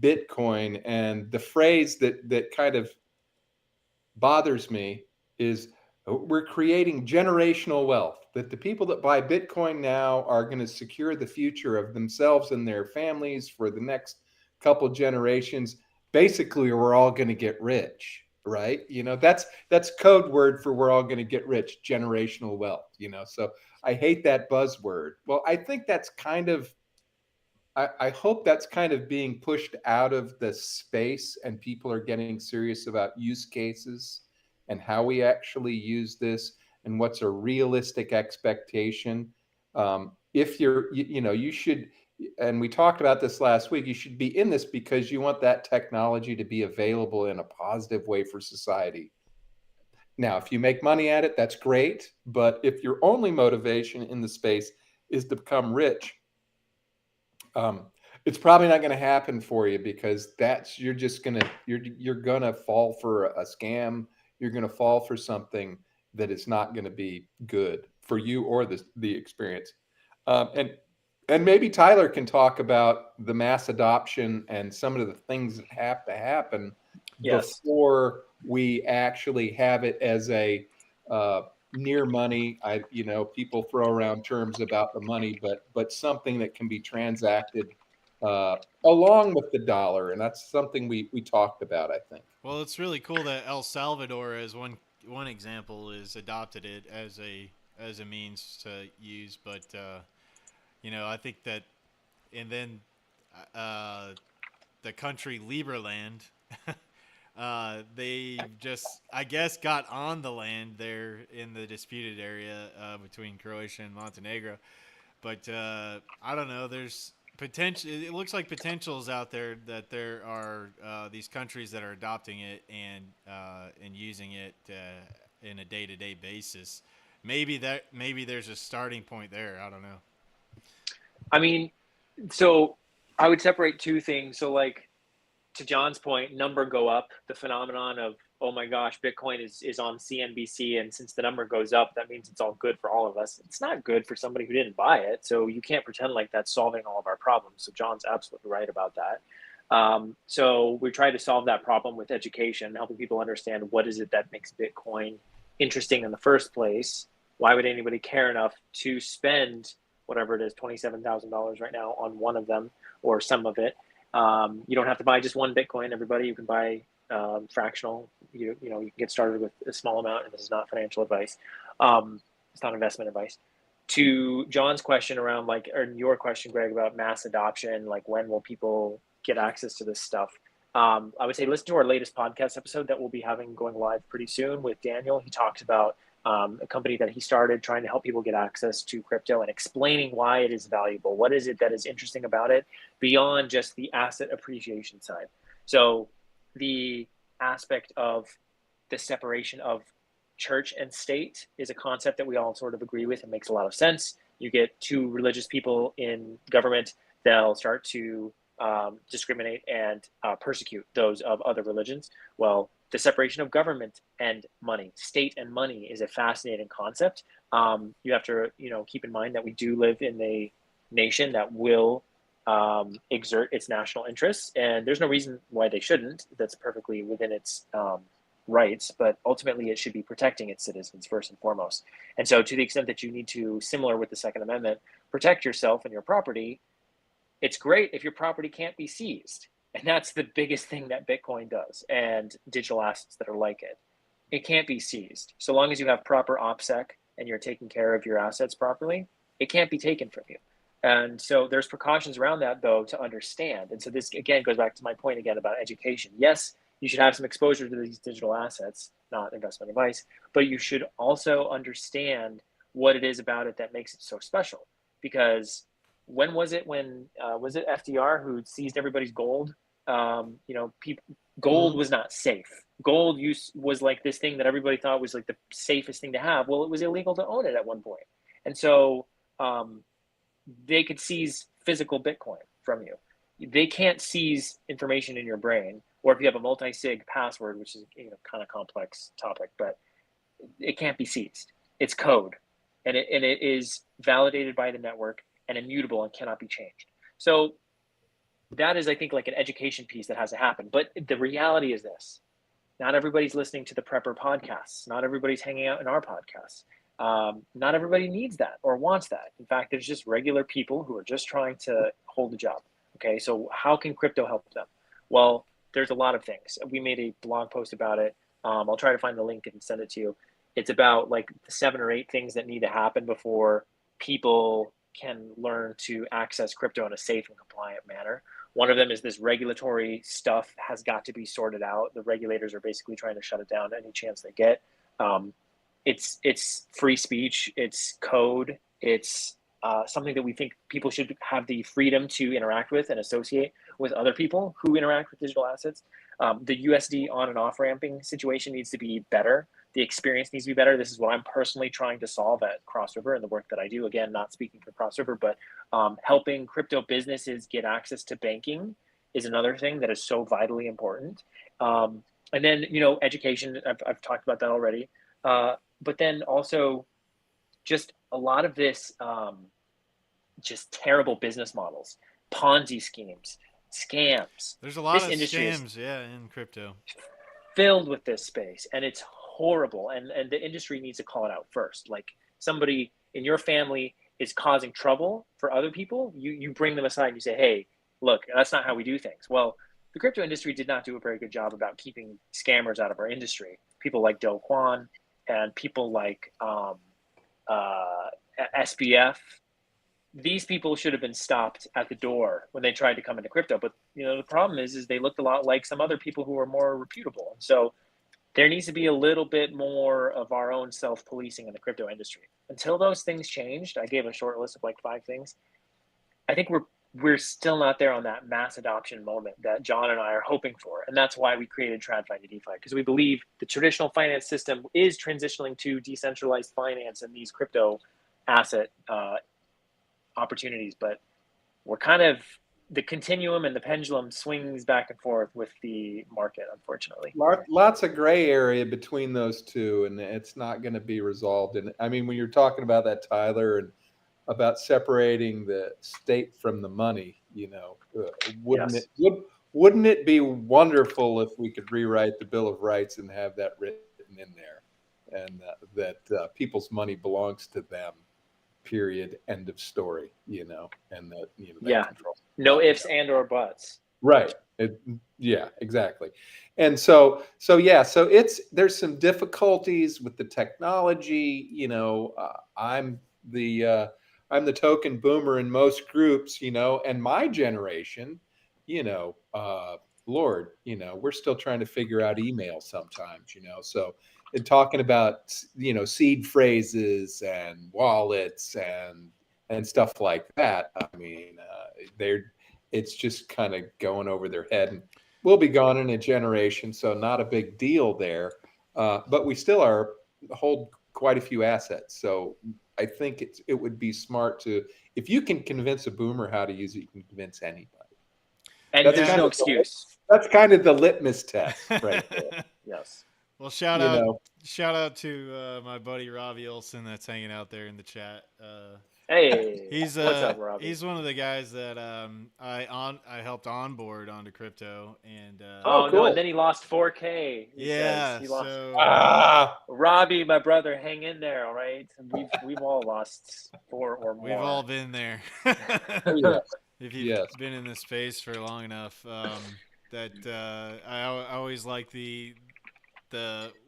Speaker 2: Bitcoin, and the phrase that kind of bothers me is we're creating generational wealth, that the people that buy Bitcoin now are going to secure the future of themselves and their families for the next couple generations. Basically, we're all going to get rich, right? That's code word for we're all going to get rich, generational wealth, so I hate that buzzword. Well, I think that's kind of, I hope that's kind of being pushed out of the space, and people are getting serious about use cases and how we actually use this and what's a realistic expectation. If you should, and we talked about this last week, you should be in this because you want that technology to be available in a positive way for society. Now, if you make money at it, that's great. But if your only motivation in the space is to become rich, it's probably not going to happen for you, because you're going to fall for a scam. You're going to fall for something that is not going to be good for you or the experience. And maybe Tyler can talk about the mass adoption and some of the things that have to happen before we actually have it as a near money. People throw around terms about the money, but something that can be transacted along with the dollar, and that's something we talked about, I think.
Speaker 1: Well, it's really cool that El Salvador, as one example, is adopted it as a means to use, but I think that, and then the country Liberland, they just, I guess, got on the land there in the disputed area between Croatia and Montenegro, but I don't know. There's potential. It looks like potentials out there, that there are these countries that are adopting it and using it in a day-to-day basis. Maybe there's a starting point there. I don't know.
Speaker 4: I mean, so I would separate two things. So, like, to John's point, number go up, the phenomenon of, oh my gosh, Bitcoin is on CNBC, and since the number goes up, that means it's all good for all of us. It's not good for somebody who didn't buy it, so you can't pretend like that's solving all of our problems. So John's absolutely right about that. So we try to solve that problem with education, helping people understand what is it that makes Bitcoin interesting in the first place. Why would anybody care enough to spend whatever it is, $27,000 right now on one of them or some of it? You don't have to buy just one Bitcoin, everybody. You can buy fractional. You can get started with a small amount, and this is not financial advice. It's not investment advice. To John's question around or your question, Greg, about mass adoption, like when will people get access to this stuff? I would say listen to our latest podcast episode that we'll be having going live pretty soon with Daniel. He talks about a company that he started trying to help people get access to crypto and explaining why it is valuable. What is it that is interesting about it beyond just the asset appreciation side? So the aspect of the separation of church and state is a concept that we all sort of agree with and makes a lot of sense. You get two religious people in government, they'll start to discriminate and persecute those of other religions. Well, the separation of government and money, state and money, is a fascinating concept. You have to, keep in mind that we do live in a nation that will exert its national interests, and there's no reason why they shouldn't. That's perfectly within its rights, but ultimately it should be protecting its citizens first and foremost. And so to the extent that you need to, similar with the Second Amendment, protect yourself and your property, it's great if your property can't be seized. And that's the biggest thing that Bitcoin does, and digital assets that are like it. It can't be seized. So long as you have proper OPSEC and you're taking care of your assets properly, it can't be taken from you. And so there's precautions around that, though, to understand. And so this, again, goes back to my point again about education. Yes, you should have some exposure to these digital assets, not investment advice, but you should also understand what it is about it that makes it so special. Because when was it was it FDR who seized everybody's gold? Gold was not safe. Gold use was like this thing that everybody thought was like the safest thing to have. Well, it was illegal to own it at one point. And so they could seize physical Bitcoin from you. They can't seize information in your brain, or if you have a multi-sig password, which is kind of complex topic, but it can't be seized. It's code, and it is validated by the network and immutable and cannot be changed. So that is, I think, like an education piece that has to happen. But the reality is this: not everybody's listening to the Prepper podcasts. Not everybody's hanging out in our podcasts. Not everybody needs that or wants that. In fact, there's just regular people who are just trying to hold a job. Okay, so how can crypto help them? Well, there's a lot of things. We made a blog post about it. I'll try to find the link and send it to you. It's about like the 7 or 8 things that need to happen before people can learn to access crypto in a safe and compliant manner. One of them is this regulatory stuff has got to be sorted out. The regulators are basically trying to shut it down any chance they get. It's free speech, it's code, it's something that we think people should have the freedom to interact with and associate with other people who interact with digital assets. The USD on and off ramping situation needs to be better. The experience needs to be better. This is what I'm personally trying to solve at Cross River and the work that I do. Again, not speaking for Cross River, but helping crypto businesses get access to banking is another thing that is so vitally important. And then, education, I've talked about that already. But then also just a lot of this, just terrible business models, Ponzi schemes, scams.
Speaker 1: There's a lot of scams, in crypto.
Speaker 4: Filled with this space, and it's horrible. And the industry needs to call it out first. Like, somebody in your family is causing trouble for other people, you bring them aside and you say, hey, look, that's not how we do things. Well, the crypto industry did not do a very good job about keeping scammers out of our industry. People like Do Kwon and people like SBF, these people should have been stopped at the door when they tried to come into crypto. But the problem is they looked a lot like some other people who are more reputable. And so there needs to be a little bit more of our own self-policing in the crypto industry. Until those things changed, I gave a short list of like 5 things. I think we're still not there on that mass adoption moment that John and I are hoping for. And that's why we created TradFi to DeFi, because we believe the traditional finance system is transitioning to decentralized finance and these crypto asset opportunities. But we're kind of the continuum and the pendulum swings back and forth with the market, unfortunately.
Speaker 2: Lots of gray area between those two, and it's not going to be resolved. And I mean, when you're talking about that, Tyler, and about separating the state from the money, wouldn't it be wonderful if we could rewrite the Bill of Rights and have that written in there, and that people's money belongs to them, period, end of story, and that, that control.
Speaker 4: No ifs and or buts.
Speaker 2: Right. Yeah, exactly. And so there's some difficulties with the technology. I'm the token boomer in most groups, and my generation, Lord, we're still trying to figure out email sometimes, so in talking about, seed phrases and wallets and stuff like that. I mean, it's just kind of going over their head, and we'll be gone in a generation. So not a big deal there. But we still hold quite a few assets. So I think it would be smart if you can convince a boomer how to use it, you can convince anybody.
Speaker 4: And there's no excuse.
Speaker 2: That's kind of the litmus test right there.
Speaker 4: Yes.
Speaker 1: Well, shout out to my buddy Robbie Olson that's hanging out there in the chat.
Speaker 4: Hey,
Speaker 1: what's
Speaker 4: up, Robbie?
Speaker 1: He's one of the guys that I helped onboard onto crypto, and
Speaker 4: cool. No, and then he lost 4K. He lost. Robbie, my brother, hang in there, all right? We've all lost 4 or more.
Speaker 1: We've all been there. If you've been in this space for long enough, I always like the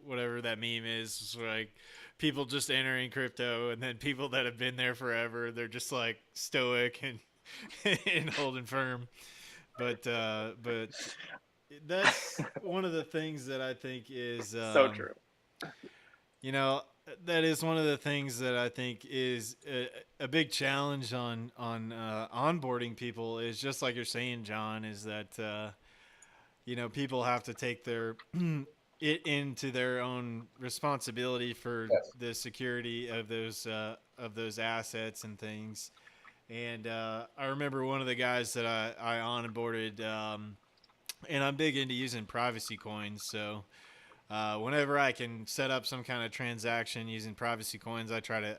Speaker 1: whatever that meme is, like people just entering crypto, and then people that have been there forever, they're just like stoic and holding firm. But that's one of the things that I think is
Speaker 4: so true.
Speaker 1: That is one of the things that I think is a big challenge on onboarding people, is just like you're saying, John, is that people have to take their it into their own responsibility for the security of those assets and things. And I remember one of the guys that I onboarded, and I'm big into using privacy coins. So whenever I can set up some kind of transaction using privacy coins, I try to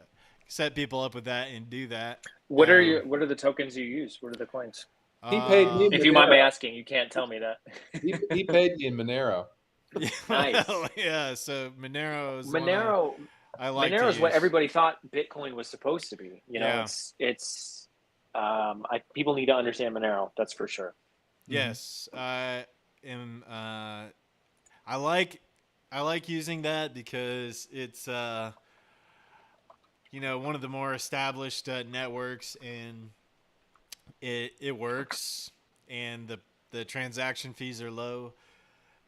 Speaker 1: set people up with that and do that.
Speaker 4: What are the tokens you use? What are the coins?
Speaker 2: He paid me.
Speaker 4: If you mind me asking, you can't tell me that.
Speaker 2: he paid me in Monero.
Speaker 4: Nice.
Speaker 1: Yeah, so Monero is
Speaker 4: Monero is what everybody thought Bitcoin was supposed to be. It's people need to understand Monero, that's for sure.
Speaker 1: Yes, I am. I like using that because it's one of the more established networks, and it works, and the transaction fees are low.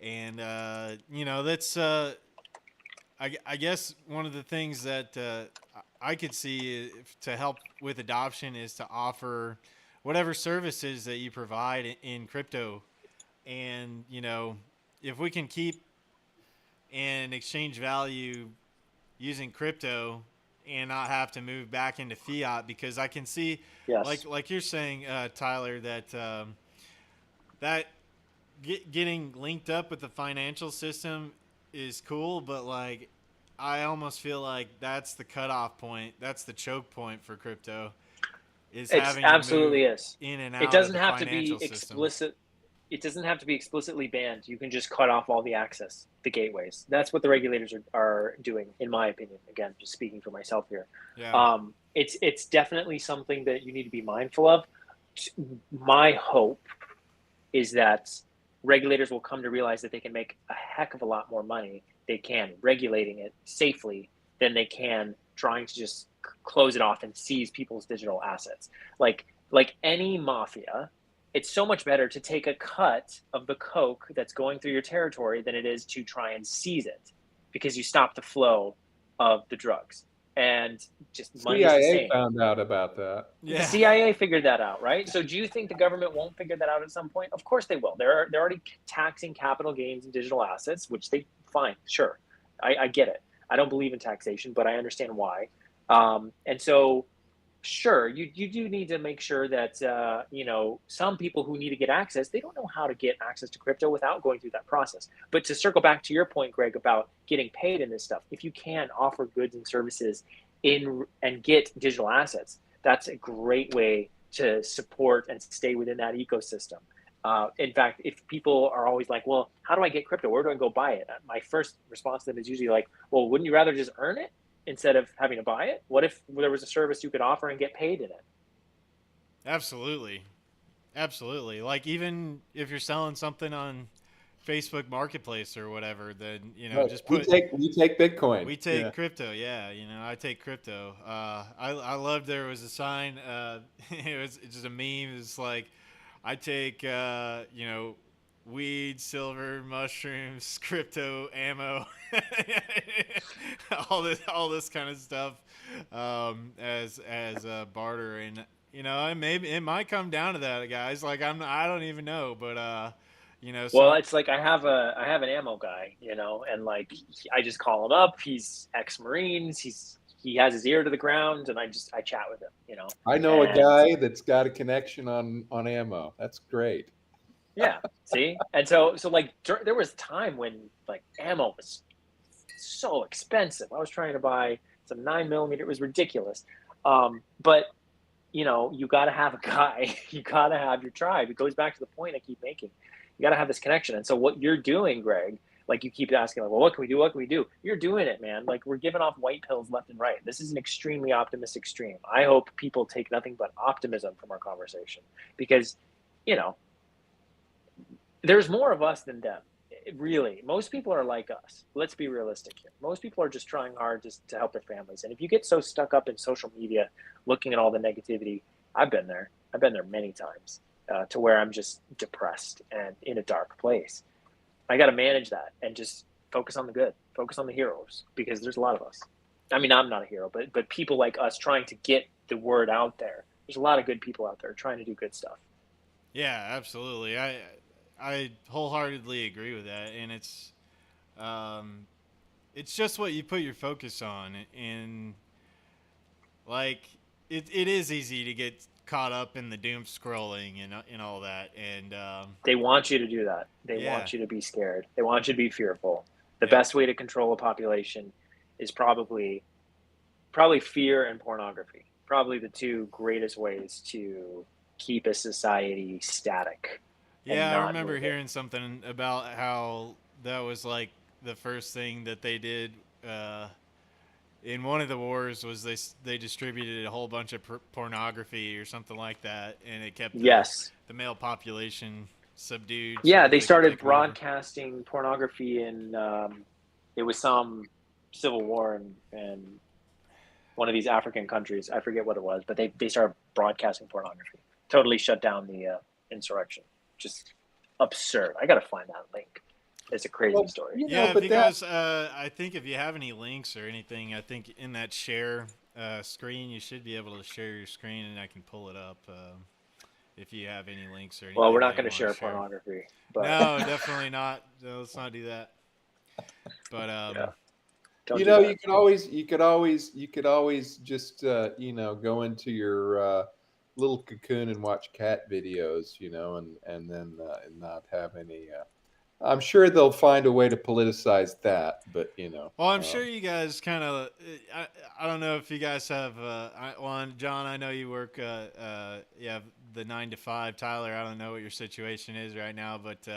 Speaker 1: And, that's, I guess one of the things that I could see to help with adoption is to offer whatever services that you provide in crypto. And, if we can keep and exchange value using crypto and not have to move back into fiat, because I can see, like you're saying, Tyler, that getting linked up with the financial system is cool, but like I almost feel like that's the cutoff point. That's the choke point for crypto.
Speaker 4: It absolutely is.
Speaker 1: In and out.
Speaker 4: It doesn't
Speaker 1: of the
Speaker 4: have to be
Speaker 1: system.
Speaker 4: explicit. It doesn't have to be explicitly banned. You can just cut off all the access, the gateways. That's what the regulators are doing, in my opinion. Again, just speaking for myself here.
Speaker 1: Yeah.
Speaker 4: It's definitely something that you need to be mindful of. My hope is that regulators will come to realize that they can make a heck of a lot more money regulating it safely than they can trying to just close it off and seize people's digital assets. Like any mafia, it's so much better to take a cut of the coke that's going through your territory than it is to try and seize it, because you stop the flow of the drugs. And just money is the same.
Speaker 2: found out about that.
Speaker 4: Yeah. The CIA figured that out, right? So do you think the government won't figure that out at some point? Of course they will. They're already taxing capital gains and digital assets, which fine, sure. I get it. I don't believe in taxation, but I understand why. And so sure, you do need to make sure that some people who need to get access, they don't know how to get access to crypto without going through that process. But to circle back to your point, Greg, about getting paid in this stuff, if you can offer goods and services in and get digital assets, that's a great way to support and stay within that ecosystem. In fact, if people are always like, well, how do I get crypto? Where do I go buy it? My first response to them is usually like, well, wouldn't you rather just earn it instead of having to buy it? What if there was a service you could offer and get paid in it?
Speaker 1: Absolutely. Absolutely. Like, even if you're selling something on Facebook Marketplace or whatever, then,
Speaker 2: Right.
Speaker 1: just
Speaker 2: we take Bitcoin.
Speaker 1: we take crypto. Yeah. I take crypto. I love, there was a sign, it's just a meme. It's like, I take, weed, silver, mushrooms, crypto, ammo, all this kind of stuff, as barter. And, maybe it might come down to that, guys. Like, I don't even know, but,
Speaker 4: Well,
Speaker 1: so
Speaker 4: it's like I have an ammo guy, and like I just call him up. He's ex-Marines. He has his ear to the ground, and I chat with him.
Speaker 2: I know a
Speaker 4: And
Speaker 2: guy that's got a connection on ammo. That's great.
Speaker 4: yeah, see, and so like there was a time when like ammo was so expensive. I was trying to buy some 9mm. It was ridiculous. But you got to have a guy. You got to have your tribe. It goes back to the point I keep making. You got to have this connection. And so what you're doing, Greg, like you keep asking, like, well, what can we do? What can we do? You're doing it, man. Like, we're giving off white pills left and right. This is an extremely optimistic stream. I hope people take nothing but optimism from our conversation, because, there's more of us than them. Really, most people are like us. Let's be realistic here. Most people are just trying hard just to help their families. And if you get so stuck up in social media, looking at all the negativity, I've been there. I've been there many times, to where I'm just depressed and in a dark place. I got to manage that and just focus on the good, focus on the heroes, because there's a lot of us. I mean, I'm not a hero, but people like us trying to get the word out there. There's a lot of good people out there trying to do good stuff.
Speaker 1: yeah, absolutely. I wholeheartedly agree with that, and it's just what you put your focus on, and like it is easy to get caught up in the doom scrolling and all that, and
Speaker 4: They want you to do that. They
Speaker 1: yeah,
Speaker 4: want you to be scared. They want you to be fearful. The
Speaker 1: yep,
Speaker 4: best way to control a population is probably fear and pornography. Probably the two greatest ways to keep a society static and
Speaker 1: yeah. I
Speaker 4: not
Speaker 1: remember
Speaker 4: move it.
Speaker 1: hearing something about how that was like the first thing that they did. In one of the wars was they distributed a whole bunch of pornography or something like that, and it kept
Speaker 4: Yes.
Speaker 1: the male population subdued so
Speaker 4: Yeah,
Speaker 1: that
Speaker 4: they
Speaker 1: they could
Speaker 4: started
Speaker 1: take them over.
Speaker 4: broadcasting pornography in it was some civil war in one of these African countries. I forget what it was, but they started broadcasting pornography. Totally shut down the insurrection. Just absurd. I got to find that link. It's a crazy
Speaker 2: Well,
Speaker 4: story.
Speaker 1: Yeah, if
Speaker 2: but
Speaker 1: you
Speaker 2: that
Speaker 1: guys, I think if you have any links or anything, I think in that share screen, you should be able to share your screen, and I can pull it up if you have any links or
Speaker 4: Well, we're
Speaker 1: anything
Speaker 4: not
Speaker 1: that you
Speaker 4: going to
Speaker 1: want to
Speaker 4: share
Speaker 1: share.
Speaker 4: pornography, but
Speaker 1: No, definitely not. No, let's not do that. But
Speaker 4: yeah, don't do that.
Speaker 2: you could always just go into your little cocoon and watch cat videos, and then and not have any. I'm sure they'll find a way to politicize that, but
Speaker 1: well, I'm sure you guys kind of. I don't know if you guys have. John, I know you work. You have the 9 to 5. Tyler, I don't know what your situation is right now, but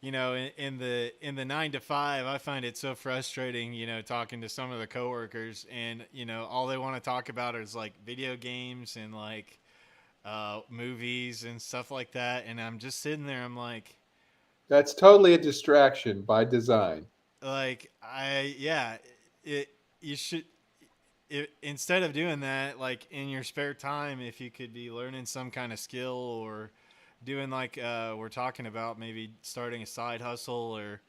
Speaker 1: in the 9 to 5, I find it so frustrating. Talking to some of the coworkers, and all they want to talk about is like video games and like movies and stuff like that. And I'm just sitting there. I'm
Speaker 2: that's totally a distraction by design.
Speaker 1: yeah, it you should. Instead of doing that, like in your spare time, if you could be learning some kind of skill or doing like we're talking about, maybe starting a side hustle or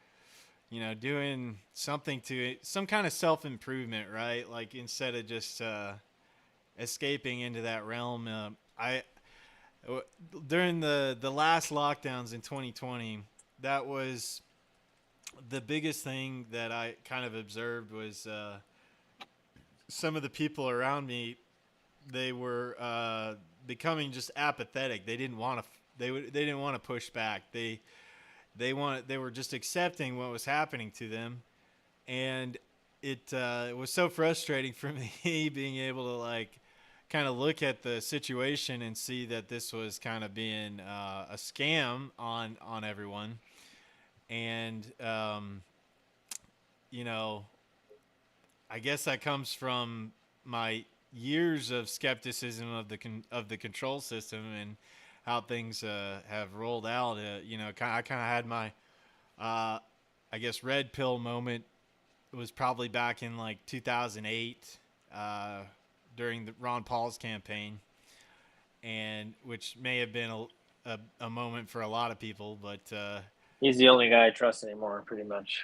Speaker 1: doing something to some kind of self-improvement, right? Like instead of just escaping into that realm. I During the last lockdowns in 2020, that was the biggest thing that I kind of observed was some of the people around me they were becoming just apathetic. They didn't want to. They didn't want to push back. They were just accepting what was happening to them, and it was so frustrating for me being able to like kind of look at the situation and see that this was kind of being a scam on everyone, and you know, I guess that comes from my years of skepticism of the control system and how things have rolled out. I kind of had my I guess red pill moment. It was probably back in like 2008 during the Ron Paul's campaign, and which may have been a moment for a lot of people, but
Speaker 4: He's the only guy I trust anymore, pretty much.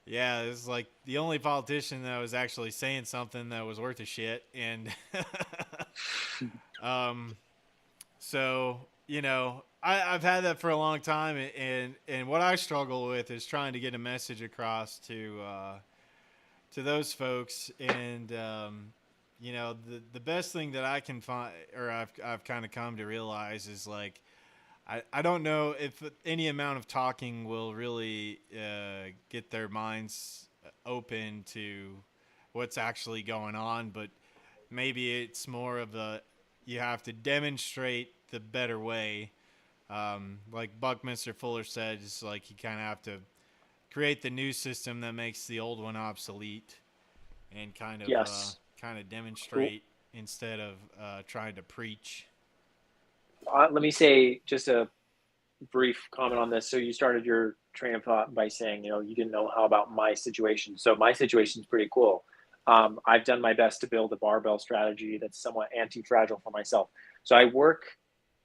Speaker 1: yeah, it was like the only politician that was actually saying something that was worth a shit, and um, so I've had that for a long time, and what I struggle with is trying to get a message across to those folks, and the best thing that I can find, or I've kind of come to realize, is like I don't know if any amount of talking will really get their minds open to what's actually going on, but maybe it's more of you have to demonstrate the better way. Like Buckminster Fuller said, it's like you kind of have to create the new system that makes the old one obsolete, and
Speaker 4: Yes.
Speaker 1: kind of demonstrate instead of trying to preach.
Speaker 4: Let me say just a brief comment on this. So you started your train of thought by saying, you didn't know how about my situation. So my situation is pretty cool. I've done my best to build a barbell strategy that's somewhat anti-fragile for myself. So I work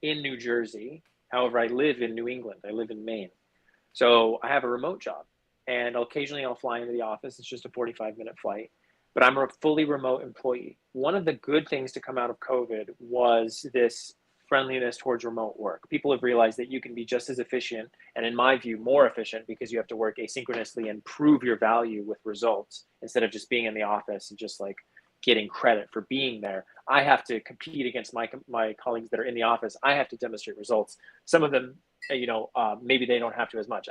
Speaker 4: in New Jersey. However, I live in New England. I live in Maine. So I have a remote job, and occasionally I'll fly into the office. It's just a 45-minute flight, but I'm a fully remote employee. One of the good things to come out of COVID was this friendliness towards remote work. People have realized that you can be just as efficient, and in my view, more efficient, because you have to work asynchronously and prove your value with results instead of just being in the office and just like getting credit for being there. I have to compete against my colleagues that are in the office. I have to demonstrate results. Some of them, maybe they don't have to as much.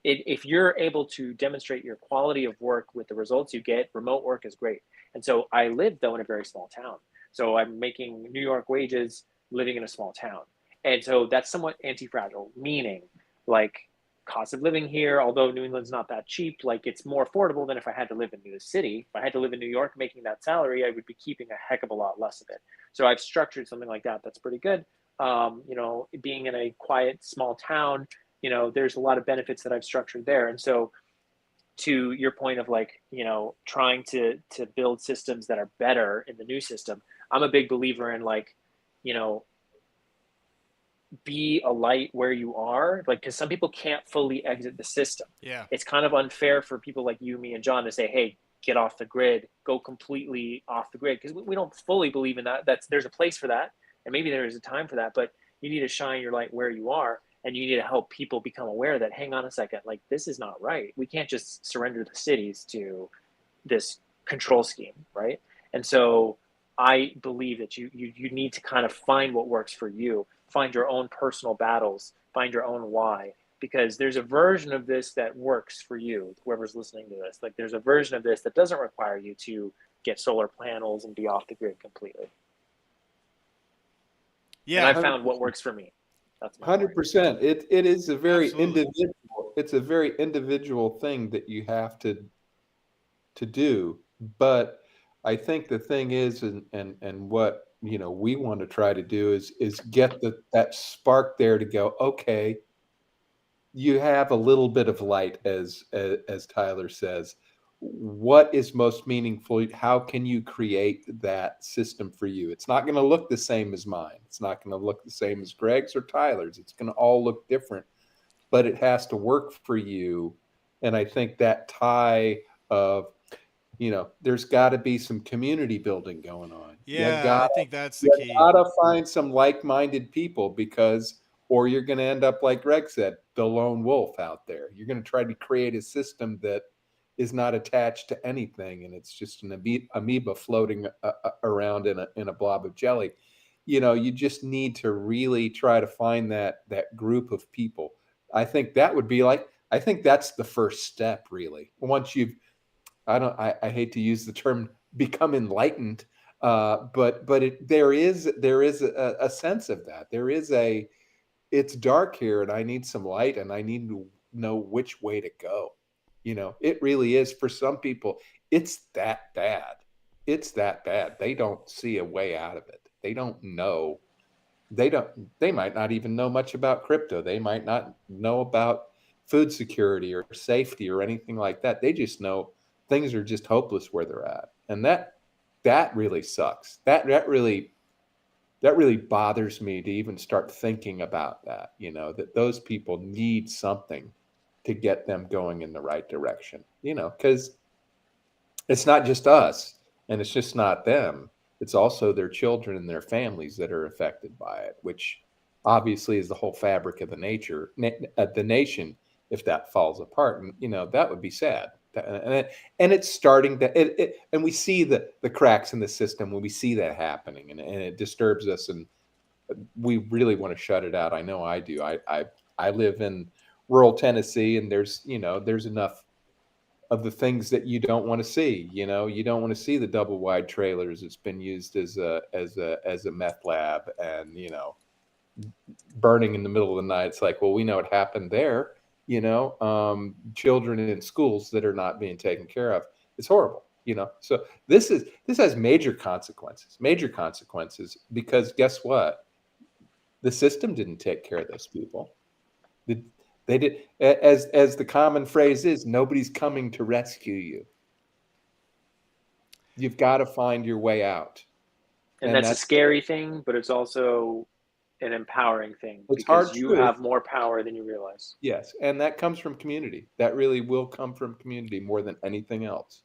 Speaker 4: If you're able to demonstrate your quality of work with the results you get, remote work is great. And so I live though in a very small town. So I'm making New York wages living in a small town. And so that's somewhat anti-fragile, meaning like cost of living here, although New England's not that cheap, like it's more affordable than if I had to live in New City. If I had to live in New York making that salary, I would be keeping a heck of a lot less of it. So I've structured something like that that's pretty good. Being in a quiet small town, there's a lot of benefits that I've structured there. And so to your point of like, trying to build systems that are better in the new system, I'm a big believer in like, be a light where you are, like, because some people can't fully exit the system.
Speaker 1: Yeah.
Speaker 4: It's kind of unfair for people like you, me, and John to say, hey, get off the grid, go completely off the grid, because we don't fully believe in that. There's a place for that, and maybe there is a time for that, but you need to shine your light where you are, and you need to help people become aware that, hang on a second, like, this is not right. We can't just surrender the cities to this control scheme, right? And so I believe that you need to kind of find what works for you, find your own personal battles, find your own why, because there's a version of this that works for you, whoever's listening to this. Like, there's a version of this that doesn't require you to get solar panels and be off the grid completely.
Speaker 1: Yeah,
Speaker 4: and I found what works for me. That's
Speaker 2: 100%. It is a very
Speaker 1: Absolutely.
Speaker 2: individual. It's a very individual thing that you have to do. But I think the thing is, and what we want to try to do is get that spark there to go, okay, you have a little bit of light, as Tyler says. What is most meaningful? How can you create that system for you? It's not going to look the same as mine. It's not going to look the same as Greg's or Tyler's. It's going to all look different, but it has to work for you. And I think that tie of, there's got to be some community building going on.
Speaker 1: Yeah, I think that's the
Speaker 2: you
Speaker 1: key.
Speaker 2: got to find some like-minded people, or you're going to end up, like Greg said, the lone wolf out there. You're going to try to create a system that is not attached to anything, and it's just an amoeba floating around in a blob of jelly. You just need to really try to find that group of people. I think that's the first step, really. Once you've, I hate to use the term become enlightened, but there is a sense of that. It's dark here, and I need some light, and I need to know which way to go. It really is. For some people, it's that bad. It's that bad. They don't see a way out of it. They don't know. They might not even know much about crypto. They might not know about food security or safety or anything like that. They just know things are just hopeless where they're at. And that really sucks. That really bothers me to even start thinking about that, that those people need something to get them going in the right direction, because it's not just us and it's just not them. It's also their children and their families that are affected by it, which obviously is the whole fabric of the nation. If that falls apart, and that would be sad. And it's starting to, and we see the cracks in the system when we see that happening, and it disturbs us, and we really want to shut it out. I know I do. I live in rural Tennessee, and there's enough of the things that you don't want to see. You don't want to see the double wide trailers that's been used as a meth lab, and burning in the middle of the night. It's like, well, we know what happened there. Children in schools that are not being taken care of. It's horrible. So this has major consequences, because guess what? The system didn't take care of those people. They did, as the common phrase is, nobody's coming to rescue you. You've got to find your way out.
Speaker 4: And that's a scary thing, but it's also an empowering thing, because you have more power than you realize.
Speaker 2: Yes, and that comes from community. That really will come from community more than anything else.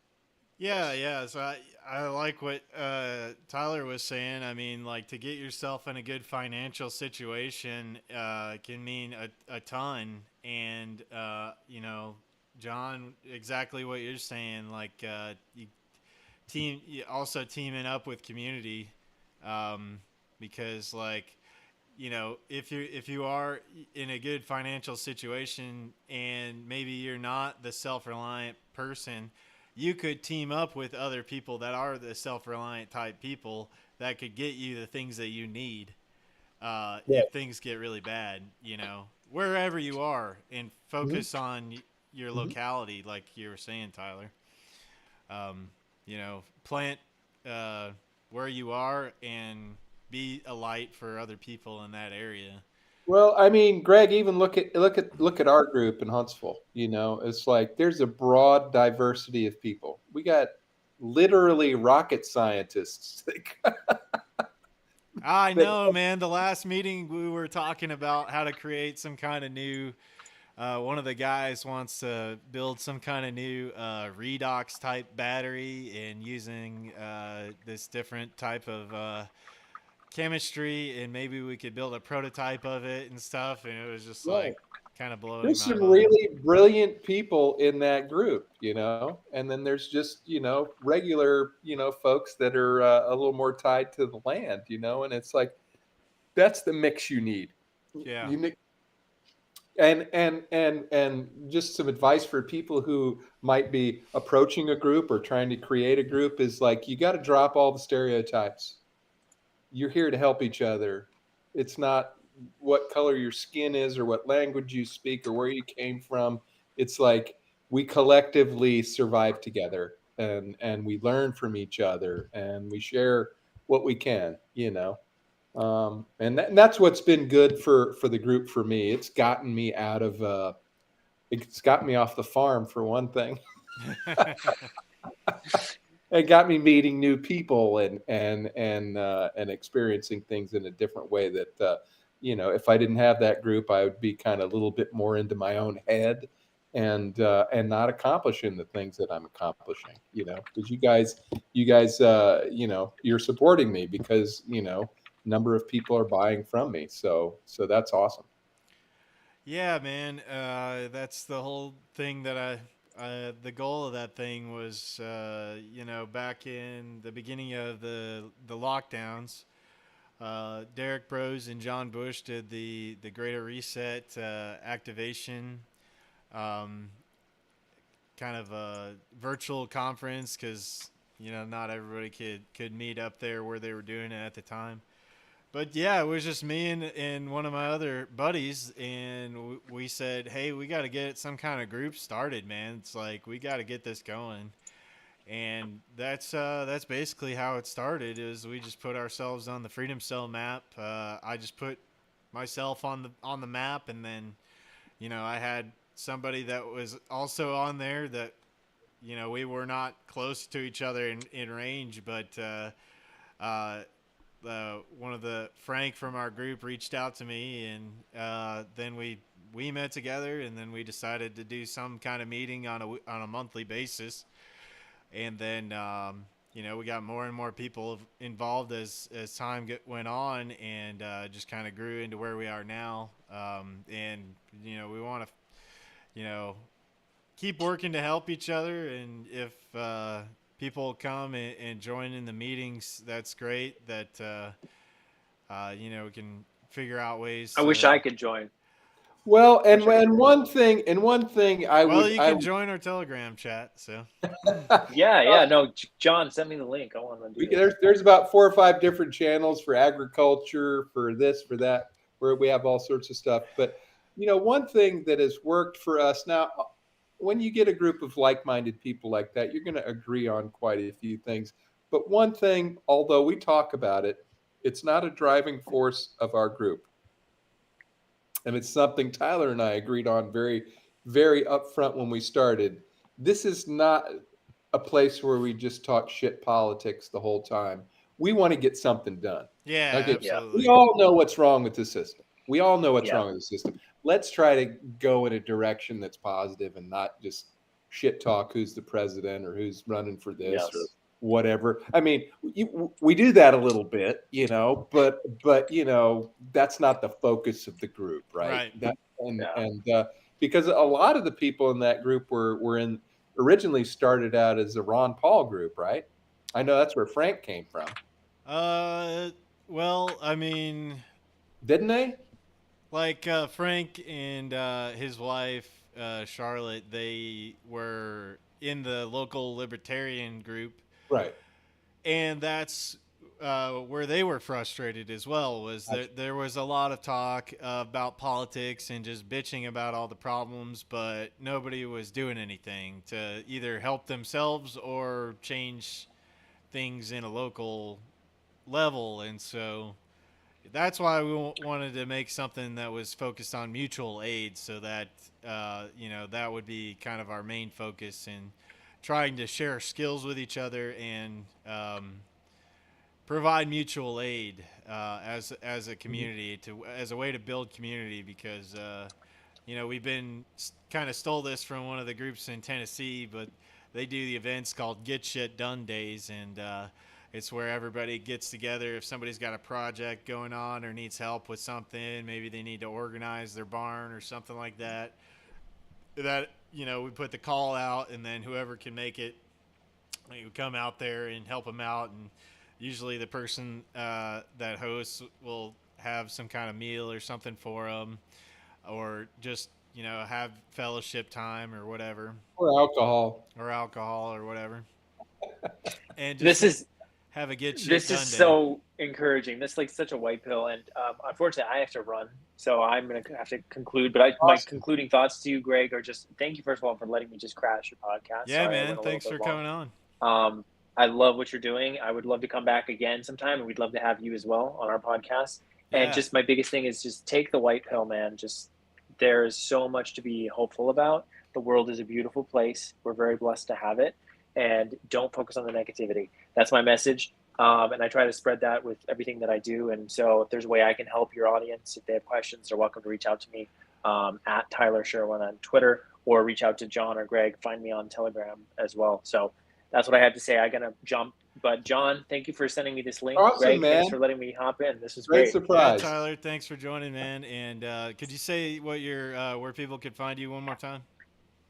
Speaker 1: Yeah. So I like what Tyler was saying. I mean, like, to get yourself in a good financial situation can mean a ton. And, John, exactly what you're saying. Like, also teaming up with community, because, like, if you are in a good financial situation and maybe you're not the self-reliant person, you could team up with other people that are the self-reliant type people that could get you the things that you need if things get really bad, wherever you are, and focus on your locality, like you were saying, Tyler. Plant where you are and be a light for other people in that area.
Speaker 2: Well, I mean, Greg, even look at our group in Huntsville. It's like there's a broad diversity of people. We got literally rocket scientists.
Speaker 1: I know, man. The last meeting we were talking about how to create some kind of new. One of the guys wants to build some kind of new redox type battery, and using this different type of chemistry, and maybe we could build a prototype of it and stuff. And it was just like kind of blowing.
Speaker 2: There's some really brilliant people in that group, and then there's just regular folks that are a little more tied to the land, and it's like that's the mix you need.
Speaker 1: Yeah.
Speaker 2: And just some advice for people who might be approaching a group or trying to create a group is like, you got to drop all the stereotypes. You're here to help each other. It's not what color your skin is or what language you speak or where you came from. It's like we collectively survive together, and we learn from each other, and we share what we can, and that's what's been good for the group for me. It's gotten me it's got me off the farm, for one thing. It got me meeting new people and experiencing things in a different way that if I didn't have that group, I would be kind of a little bit more into my own head and not accomplishing the things that I'm accomplishing, because you guys you're supporting me because number of people are buying from me, so that's awesome.
Speaker 1: Yeah, man. That's the whole thing that the goal of that thing was, back in the beginning of the lockdowns, Derek Bros and John Bush did the Greater Reset activation, um, kind of a virtual conference because not everybody could meet up there where they were doing it at the time. But yeah, it was just me and one of my other buddies, and we said, hey, we got to get some kind of group started, man. It's like we got to get this going, and that's basically how it started. Is we just put ourselves on the Freedom Cell map. I just put myself on the map, and then I had somebody that was also on there that we were not close to each other in range, but one of the Frank from our group reached out to me, and then we met together, and then we decided to do some kind of meeting on a monthly basis, and then we got more and more people involved as time went on, and just kind of grew into where we are now, and we want to keep working to help each other, and if people come and join in the meetings, that's great. That we can figure out ways.
Speaker 4: I wish I could join.
Speaker 2: Well, and one thing
Speaker 1: you can join our Telegram chat. So
Speaker 4: no, John, send me the link. I want to do
Speaker 2: there's about 4 or 5 different channels for agriculture, for this, for that, where we have all sorts of stuff. But one thing that has worked for us now, when you get a group of like-minded people like that, you're going to agree on quite a few things. But one thing, although we talk about it, it's not a driving force of our group. And it's something Tyler and I agreed on very, very upfront when we started. This is not a place where we just talk shit politics the whole time. We want to get something done.
Speaker 1: Yeah, absolutely.
Speaker 2: We all know what's wrong with the system. We all know what's wrong with the system. Let's try to go in a direction that's positive and not just shit talk who's the president or who's running for this or whatever. I mean, we do that a little bit, but that's not the focus of the group, right? Because a lot of the people in that group were originally started out as a Ron Paul group, right? I know that's where Frank came from.
Speaker 1: Well, I mean,
Speaker 2: didn't they?
Speaker 1: Like Frank and his wife, Charlotte, they were in the local libertarian group.
Speaker 2: Right.
Speaker 1: And that's where they were frustrated as well, was that there was a lot of talk about politics and just bitching about all the problems, but nobody was doing anything to either help themselves or change things in a local level. And so that's why we wanted to make something that was focused on mutual aid, so that that would be kind of our main focus in trying to share skills with each other and provide mutual aid as a community, as a way to build community, because we've been kind of stole this from one of the groups in Tennessee, but they do the events called Get Shit Done Days, and it's where everybody gets together. If somebody's got a project going on or needs help with something, maybe they need to organize their barn or something like that, we put the call out, and then whoever can make it, we come out there and help them out. And usually the person that hosts will have some kind of meal or something for them, or just have fellowship time or whatever,
Speaker 2: or alcohol
Speaker 1: or whatever. And have a good shit
Speaker 4: This
Speaker 1: done
Speaker 4: is
Speaker 1: day.
Speaker 4: so encouraging. This is like such a white pill, and unfortunately, I have to run, so I'm going to have to conclude. But my concluding thoughts to you, Greg, are just thank you first of all for letting me just crash your podcast.
Speaker 1: Yeah,
Speaker 4: Sorry,
Speaker 1: man. Thanks for coming on.
Speaker 4: I love what you're doing. I would love to come back again sometime, and we'd love to have you as well on our podcast.
Speaker 1: Yeah.
Speaker 4: And just my biggest thing is just take the white pill, man. Just there is so much to be hopeful about. The world is a beautiful place. We're very blessed to have it. And don't focus on the negativity. That's my message. And I try to spread that with everything that I do. And so if there's a way I can help your audience, if they have questions, they're welcome to reach out to me at Tyler Sherwin on Twitter, or reach out to John or Greg. Find me on Telegram as well. So that's what I have to say. I'm going to jump. But John, thank you for sending me this link.
Speaker 2: Awesome,
Speaker 4: Greg,
Speaker 2: man.
Speaker 4: thanks for letting me hop in. This is
Speaker 2: great
Speaker 4: great.
Speaker 2: surprise.
Speaker 1: Yeah, Tyler, thanks for joining, man. And could you say what where people could find you one more time?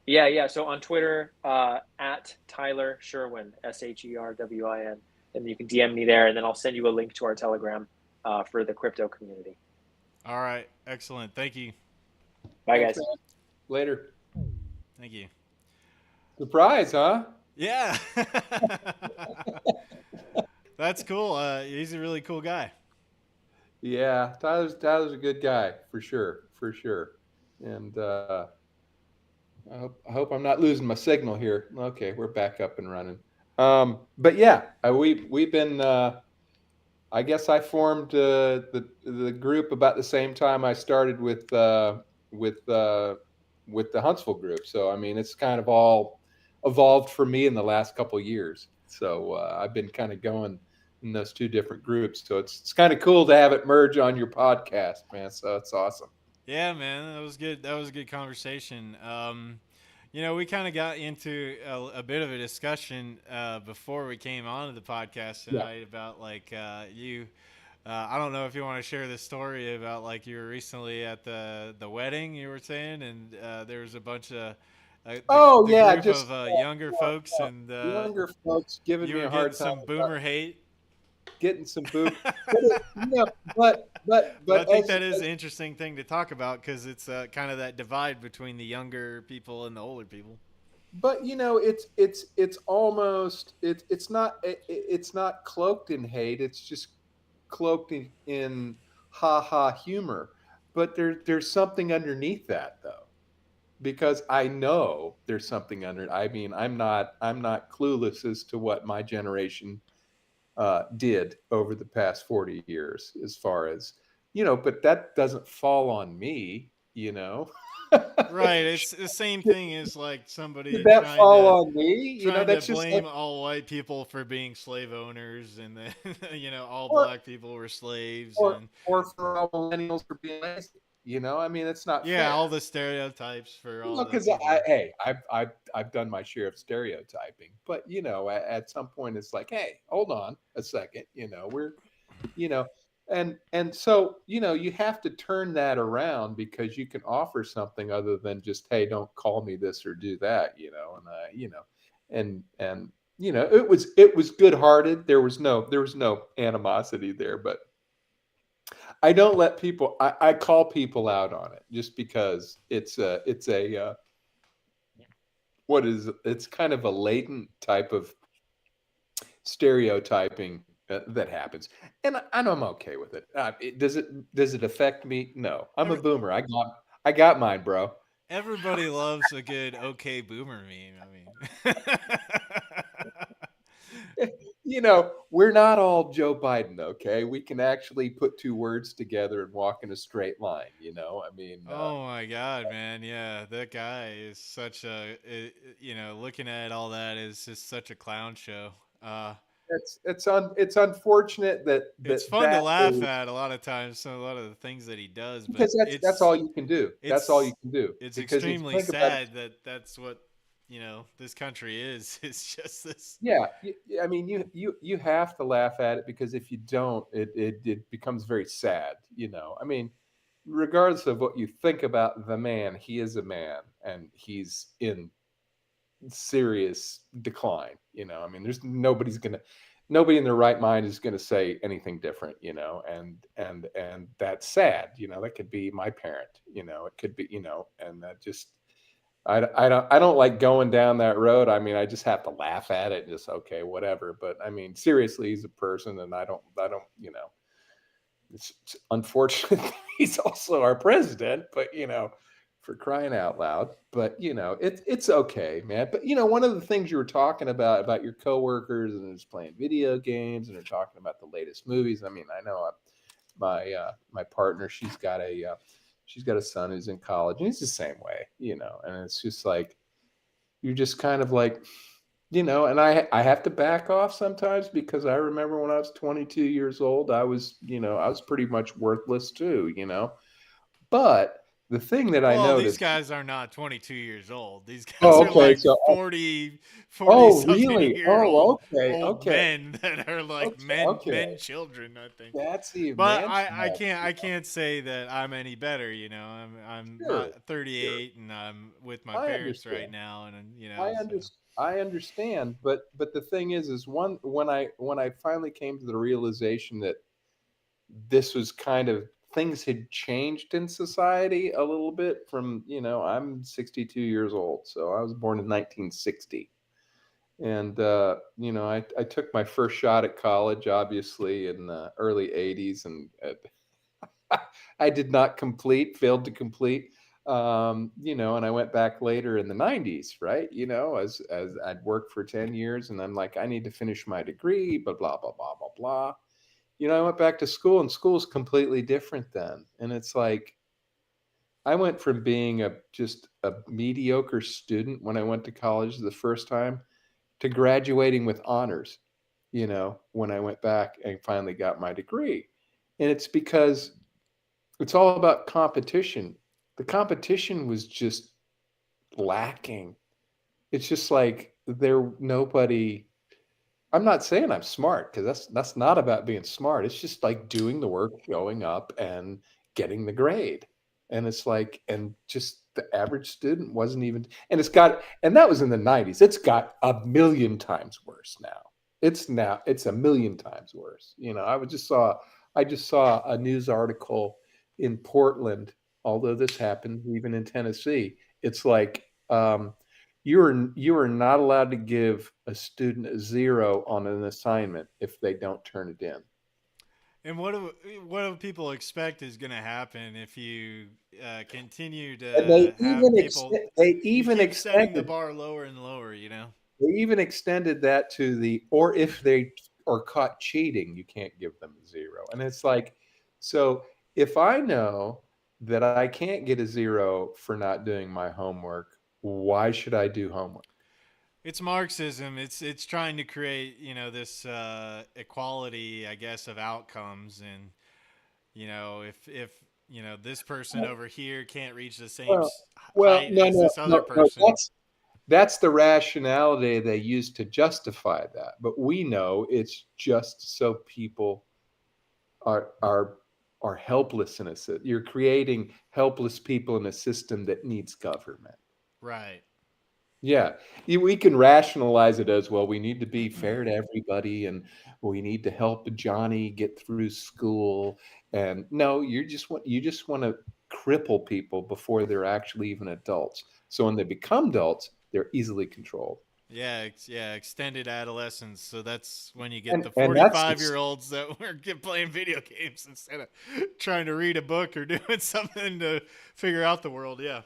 Speaker 4: Yeah. So on Twitter, at Tyler Sherwin, SHERWIN, and you can DM me there, and then I'll send you a link to our Telegram for the crypto community.
Speaker 1: All right. Excellent. Thank you.
Speaker 4: Bye,
Speaker 2: Thanks,
Speaker 4: guys.
Speaker 2: man. Later.
Speaker 1: Thank you.
Speaker 2: Surprise, huh?
Speaker 1: Yeah. That's cool. He's a really cool guy.
Speaker 2: Yeah, Tyler's a good guy for sure, for sure. And I hope I'm not losing my signal here. Okay, we're back up and running. But yeah, we've been. I guess I formed the group about the same time I started with with the Huntsville group. So I mean, it's kind of all evolved for me in the last couple of years. So I've been kind of going in those two different groups. So it's kind of cool to have it merge on your podcast, man. So it's awesome.
Speaker 1: Yeah, man, that was good. That was a good conversation. We kind of got into a bit of a discussion before we came on to the podcast
Speaker 2: Yeah.
Speaker 1: tonight about like you. I don't know if you want to share this story about like you were recently at the wedding you were saying, and there was a bunch of
Speaker 2: Oh
Speaker 1: the
Speaker 2: yeah,
Speaker 1: group
Speaker 2: just
Speaker 1: of younger folks, and
Speaker 2: younger folks giving
Speaker 1: you
Speaker 2: me
Speaker 1: were
Speaker 2: a
Speaker 1: getting
Speaker 2: hard time
Speaker 1: some
Speaker 2: about
Speaker 1: boomer hate.
Speaker 2: getting some boo. But it, but
Speaker 1: But I think
Speaker 2: as
Speaker 1: that is an interesting thing to talk about because it's kind of that divide between the younger people and the older people.
Speaker 2: but it's almost it's not cloaked in hate. It's just cloaked in ha ha humor. But there's something underneath that though, because I know there's something under. I mean, I'm not clueless as to what my generation did over the past 40 years, as far as but that doesn't fall on me.
Speaker 1: Right, it's the same thing as like
Speaker 2: Did
Speaker 1: somebody
Speaker 2: that
Speaker 1: trying
Speaker 2: fall
Speaker 1: to
Speaker 2: on me?
Speaker 1: trying to
Speaker 2: That's just like,
Speaker 1: blame all white people for being slave owners, and then all
Speaker 2: or
Speaker 1: black people were slaves,
Speaker 2: or
Speaker 1: and
Speaker 2: or for all millennials for being lazy. I mean, it's not
Speaker 1: yeah,
Speaker 2: fair.
Speaker 1: all the stereotypes for all the
Speaker 2: Because
Speaker 1: people.
Speaker 2: hey, I've done my share of stereotyping, but at some point it's like, hey, hold on a second. We're you know and so you have to turn that around, because you can offer something other than just, hey, don't call me this or do that. And it was good hearted. There was no animosity there. But I don't let people, I call people out on it, just because it's a what is it's kind of a latent type of stereotyping that happens, and I'm okay with it. Does it affect me? No, I'm a
Speaker 1: Every,
Speaker 2: boomer. I got mine, bro.
Speaker 1: Everybody loves a good okay boomer meme. I mean,
Speaker 2: We're not all Joe Biden, okay? We can actually put two words together and walk in a straight line. I mean,
Speaker 1: oh my god, man, yeah, that guy is such looking at all that is just such a clown show.
Speaker 2: it's unfortunate that
Speaker 1: It's
Speaker 2: that
Speaker 1: fun to
Speaker 2: that
Speaker 1: laugh
Speaker 2: is,
Speaker 1: at a lot of times, so a lot of the things that he does, but
Speaker 2: because that's all you can do. That's all you
Speaker 1: it's
Speaker 2: can do.
Speaker 1: it's
Speaker 2: Because if you
Speaker 1: extremely
Speaker 2: think about it,
Speaker 1: sad that that's what this country is. It's just this.
Speaker 2: yeah, I mean, you have to laugh at it, because if you don't, it becomes very sad. I mean, regardless of what you think about the man, he is a man, and he's in serious decline. I mean, nobody in their right mind is gonna say anything different. And that's sad. That could be my parent. It could be. And that just, I don't like going down that road. I mean, I just have to laugh at it and just, okay, whatever. But I mean, seriously, he's a person, and I don't. It's unfortunate that he's also our president, but for crying out loud. But it's okay, man. But one of the things you were talking about your coworkers, and just playing video games, and they're talking about the latest movies. I mean, I know my partner, she's got a son who's in college, and he's the same way. And it's just like, you're just kind of like, and I have to back off sometimes, because I remember when I was 22 years old, I was pretty much worthless too. But the thing that I
Speaker 1: Well, these
Speaker 2: noticed.
Speaker 1: guys are not 22 years old. These guys
Speaker 2: Oh,
Speaker 1: are
Speaker 2: okay.
Speaker 1: like
Speaker 2: So,
Speaker 1: 40
Speaker 2: oh,
Speaker 1: something
Speaker 2: really?
Speaker 1: year
Speaker 2: Oh,
Speaker 1: old
Speaker 2: okay,
Speaker 1: old
Speaker 2: okay,
Speaker 1: men that are like
Speaker 2: okay, okay.
Speaker 1: men children, I think.
Speaker 2: That's the
Speaker 1: But
Speaker 2: mansion.
Speaker 1: I can't say that I'm any better, you know. I'm
Speaker 2: Sure,
Speaker 1: not
Speaker 2: sure.
Speaker 1: 38 and I'm with my
Speaker 2: I
Speaker 1: parents right
Speaker 2: understand.
Speaker 1: now, and you know,
Speaker 2: I
Speaker 1: so
Speaker 2: understand. I understand, but the thing is one when I finally came to the realization that this was kind of things had changed in society a little bit from, I'm 62 years old, so I was born in 1960. And I took my first shot at college, obviously, in the early 80s, and I did not complete, failed to complete. And I went back later in the 90s, right? As I'd worked for 10 years, and I'm like, I need to finish my degree, blah, blah, blah, blah, blah, blah. I went back to school, and school's completely different then. And it's like, I went from being just a mediocre student when I went to college the first time to graduating with honors, when I went back and finally got my degree. And it's because it's all about competition. The competition was just lacking. It's just like nobody. I'm not saying I'm smart, because that's not about being smart. It's just like doing the work, showing up, and getting the grade. And it's like, and just the average student wasn't even. And that was in the 90s. It's got a million times worse now. It's a million times worse. I just saw a news article in Portland, although this happened even in Tennessee. It's like, you are not allowed to give a student a 0 on an assignment if they don't turn it in.
Speaker 1: and what do people expect is going to happen if you continue
Speaker 2: And
Speaker 1: to have people?
Speaker 2: they
Speaker 1: You
Speaker 2: even
Speaker 1: keep setting the
Speaker 2: extended
Speaker 1: bar lower and lower, you know.
Speaker 2: that to or if they are caught cheating, you can't give them a 0. And it's like, so if I know that I can't get a 0 for not doing my homework, why should I do homework?
Speaker 1: It's Marxism. It's trying to create, you know, this equality, I guess, of outcomes. And you know, if you know this person over here can't reach the same
Speaker 2: Well,
Speaker 1: height
Speaker 2: no,
Speaker 1: as
Speaker 2: no,
Speaker 1: this other
Speaker 2: no, no.
Speaker 1: person.
Speaker 2: That's the rationality they use to justify that. But we know it's just so people are are are helpless in a system. You're creating helpless people in a system that needs government.
Speaker 1: Right.
Speaker 2: Yeah, we can rationalize it as, well, we need to be fair to everybody, and we need to help Johnny get through school. And no, you just want to cripple people before they're actually even adults. So when they become adults, they're easily controlled.
Speaker 1: Yeah, yeah, extended adolescence. So that's when you get
Speaker 2: And
Speaker 1: the
Speaker 2: and that's
Speaker 1: 45-year-olds that were playing video games instead of trying to read a book or doing something to figure out the world. Yeah.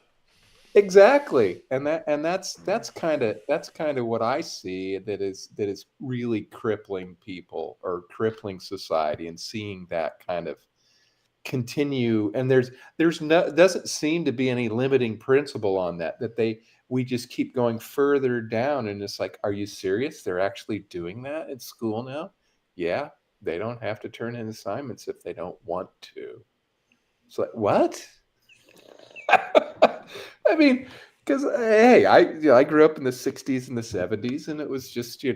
Speaker 2: exactly. And that's kind of what I see that is really crippling people, or crippling society, and seeing that kind of continue. And there's no doesn't seem to be any limiting principle on that we just keep going further down. And it's like, are you serious? They're actually doing that in school now? Yeah, they don't have to turn in assignments if they don't want to. It's like, what? I mean, because, hey, I grew up in the 60s and the 70s, and it was just, you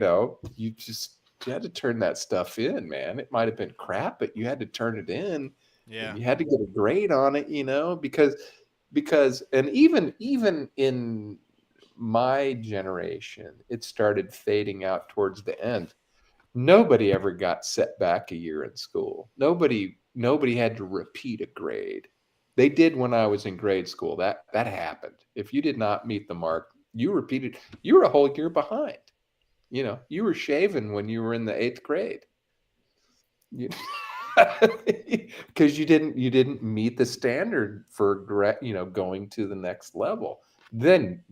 Speaker 2: had to turn that stuff in, man. It might have been crap, but you had to turn it in, and
Speaker 1: Yeah.
Speaker 2: you had to get a grade on it, because and even in my generation, it started fading out towards the end. Nobody ever got set back a year in school. Nobody had to repeat a grade. They did when I was in grade school. That happened. If you did not meet the mark, you were a whole year behind. You were shaven when you were in the 8th grade. You, because you didn't meet the standard for going to the next level. Then,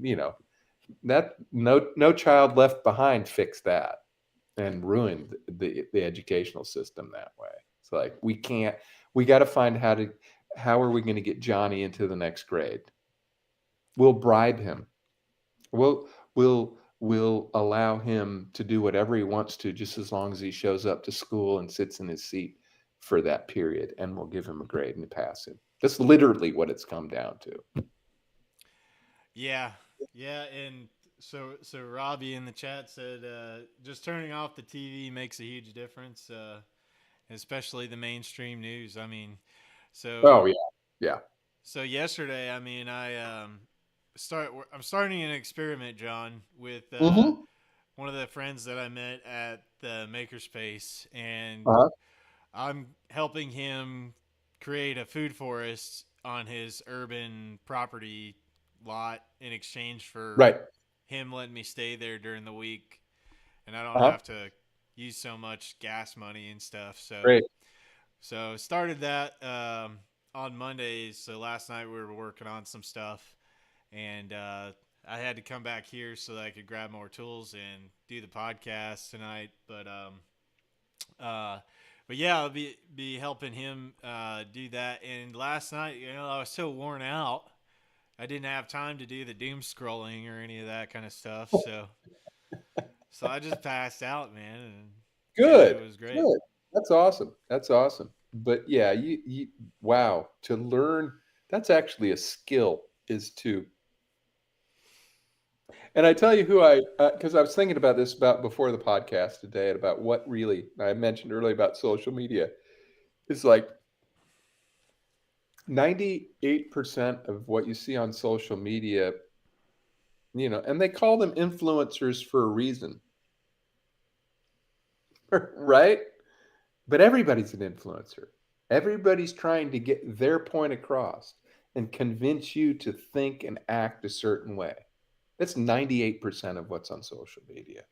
Speaker 2: that no child left behind fixed that and ruined the educational system that way. It's like, we got to find how are we going to get Johnny into the next grade? We'll bribe him. We'll allow him to do whatever he wants to, just as long as he shows up to school and sits in his seat for that period, and we'll give him a grade and pass him. That's literally what it's come down to.
Speaker 1: Yeah, yeah, and so Robbie in the chat said just turning off the TV makes a huge difference, especially the mainstream news. I mean, so
Speaker 2: Oh yeah, yeah.
Speaker 1: so yesterday, I mean, I'm starting an experiment, John, with
Speaker 2: Mm-hmm.
Speaker 1: one of the friends that I met at the Makerspace, and
Speaker 2: Uh-huh.
Speaker 1: I'm helping him create a food forest on his urban property lot in exchange for
Speaker 2: Right.
Speaker 1: him letting me stay there during the week, and I don't
Speaker 2: Uh-huh.
Speaker 1: have to use so much gas money and stuff.
Speaker 2: Great.
Speaker 1: So started that on Mondays. So last night we were working on some stuff, and I had to come back here so that I could grab more tools and do the podcast tonight. Uh, but yeah, I'll be helping him do that. And last night, I was so worn out, I didn't have time to do the doom scrolling or any of that kind of stuff. So I just passed out, man, and it
Speaker 2: Good.
Speaker 1: was great.
Speaker 2: Good. That's awesome. That's awesome. But yeah, you wow, to learn, that's actually a skill, is to. And I tell you who because I was thinking about this about before the podcast today, and about what really I mentioned earlier about social media. It's like 98% of what you see on social media, and they call them influencers for a reason, right? But everybody's an influencer. Everybody's trying to get their point across and convince you to think and act a certain way. That's 98% of what's on social media,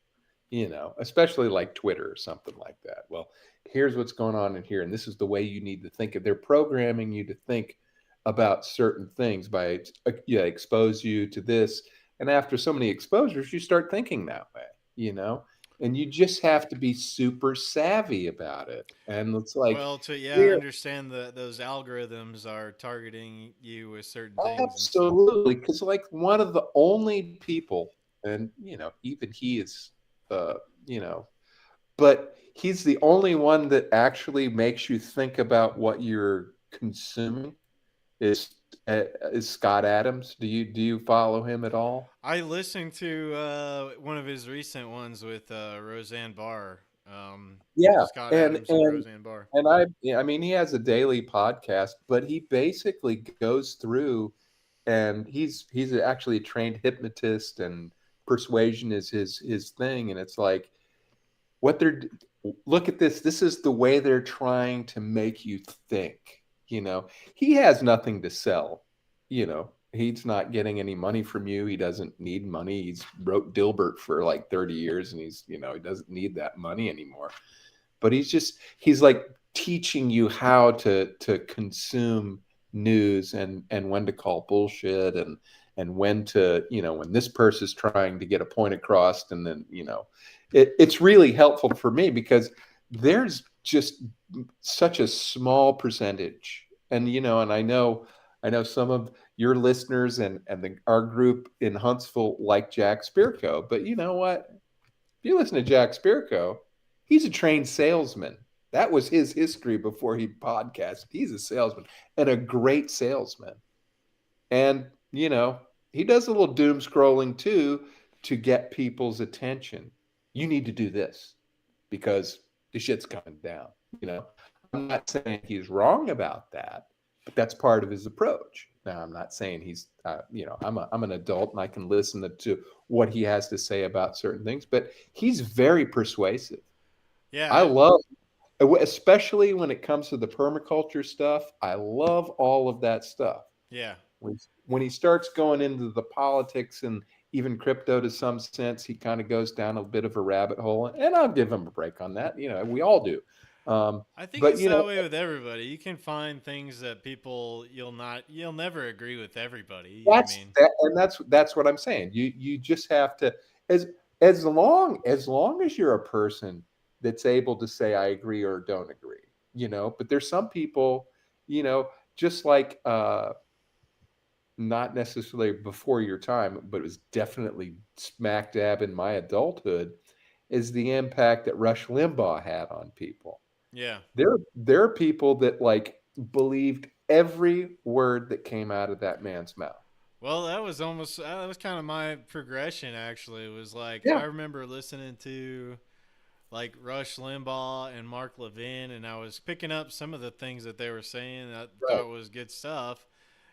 Speaker 2: especially like Twitter or something like that. Well, here's what's going on in here, and this is the way you need to think. They're programming you to think about certain things by expose you to this. And after so many exposures, you start thinking that way. And you just have to be super savvy about it. And it's like,
Speaker 1: Well, to
Speaker 2: here,
Speaker 1: understand that those algorithms are targeting you with certain things and stuff.
Speaker 2: absolutely, because like one of the only people, and even he is, uh, you know, but he's the only one that actually makes you think about what you're consuming. Is is Scott Adams? Do you follow him at all?
Speaker 1: I listened to one of his recent ones with Roseanne Barr,
Speaker 2: Yeah,
Speaker 1: Scott
Speaker 2: and
Speaker 1: Adams and
Speaker 2: and
Speaker 1: Roseanne Barr.
Speaker 2: and I mean, he has a daily podcast, but he basically goes through, and he's actually a trained hypnotist, and persuasion is his thing, and it's like what they're look at this. This is the way they're trying to make you think. He has nothing to sell. He's not getting any money from you. He doesn't need money. He's wrote Dilbert for like 30 years, and he doesn't need that money anymore. But he's like teaching you how to consume news, and when to call bullshit, and when to, when this person's trying to get a point across, and then, it's really helpful for me because there's just such a small percentage. And I know some of your listeners and our group in Huntsville like Jack Spirko, but you know what? If you listen to Jack Spirko, he's a trained salesman. That was his history before he podcasted. He's a salesman, and a great salesman. And, he does a little doom scrolling too to get people's attention. You need to do this because the shit's coming down. I'm not saying he's wrong about that, but that's part of his approach. Now, I'm not saying he's, I'm an adult and I can listen to what he has to say about certain things, but he's very persuasive. I
Speaker 1: Yeah,
Speaker 2: love, especially when it comes to the permaculture stuff. I love all of that stuff.
Speaker 1: yeah,
Speaker 2: When he starts going into the politics and even crypto to some sense, he kind of goes down a bit of a rabbit hole, and I'll give him a break on that. We all do.
Speaker 1: I think
Speaker 2: But
Speaker 1: it's that way with everybody. You can find things that you'll never agree with everybody. I
Speaker 2: that's
Speaker 1: mean,
Speaker 2: that, and that's what I'm saying. You just have to, as as long as you're a person that's able to say I agree or don't agree. But there's some people, just like not necessarily before your time, but it was definitely smack dab in my adulthood, is the impact that Rush Limbaugh had on people.
Speaker 1: yeah,
Speaker 2: There are people that like believed every word that came out of that man's mouth.
Speaker 1: Well, that was kind of my progression. Actually, it was like
Speaker 2: Yeah.
Speaker 1: I remember listening to like Rush Limbaugh and Mark Levin, and I was picking up some of the things that they were saying that I
Speaker 2: Right.
Speaker 1: thought was good stuff.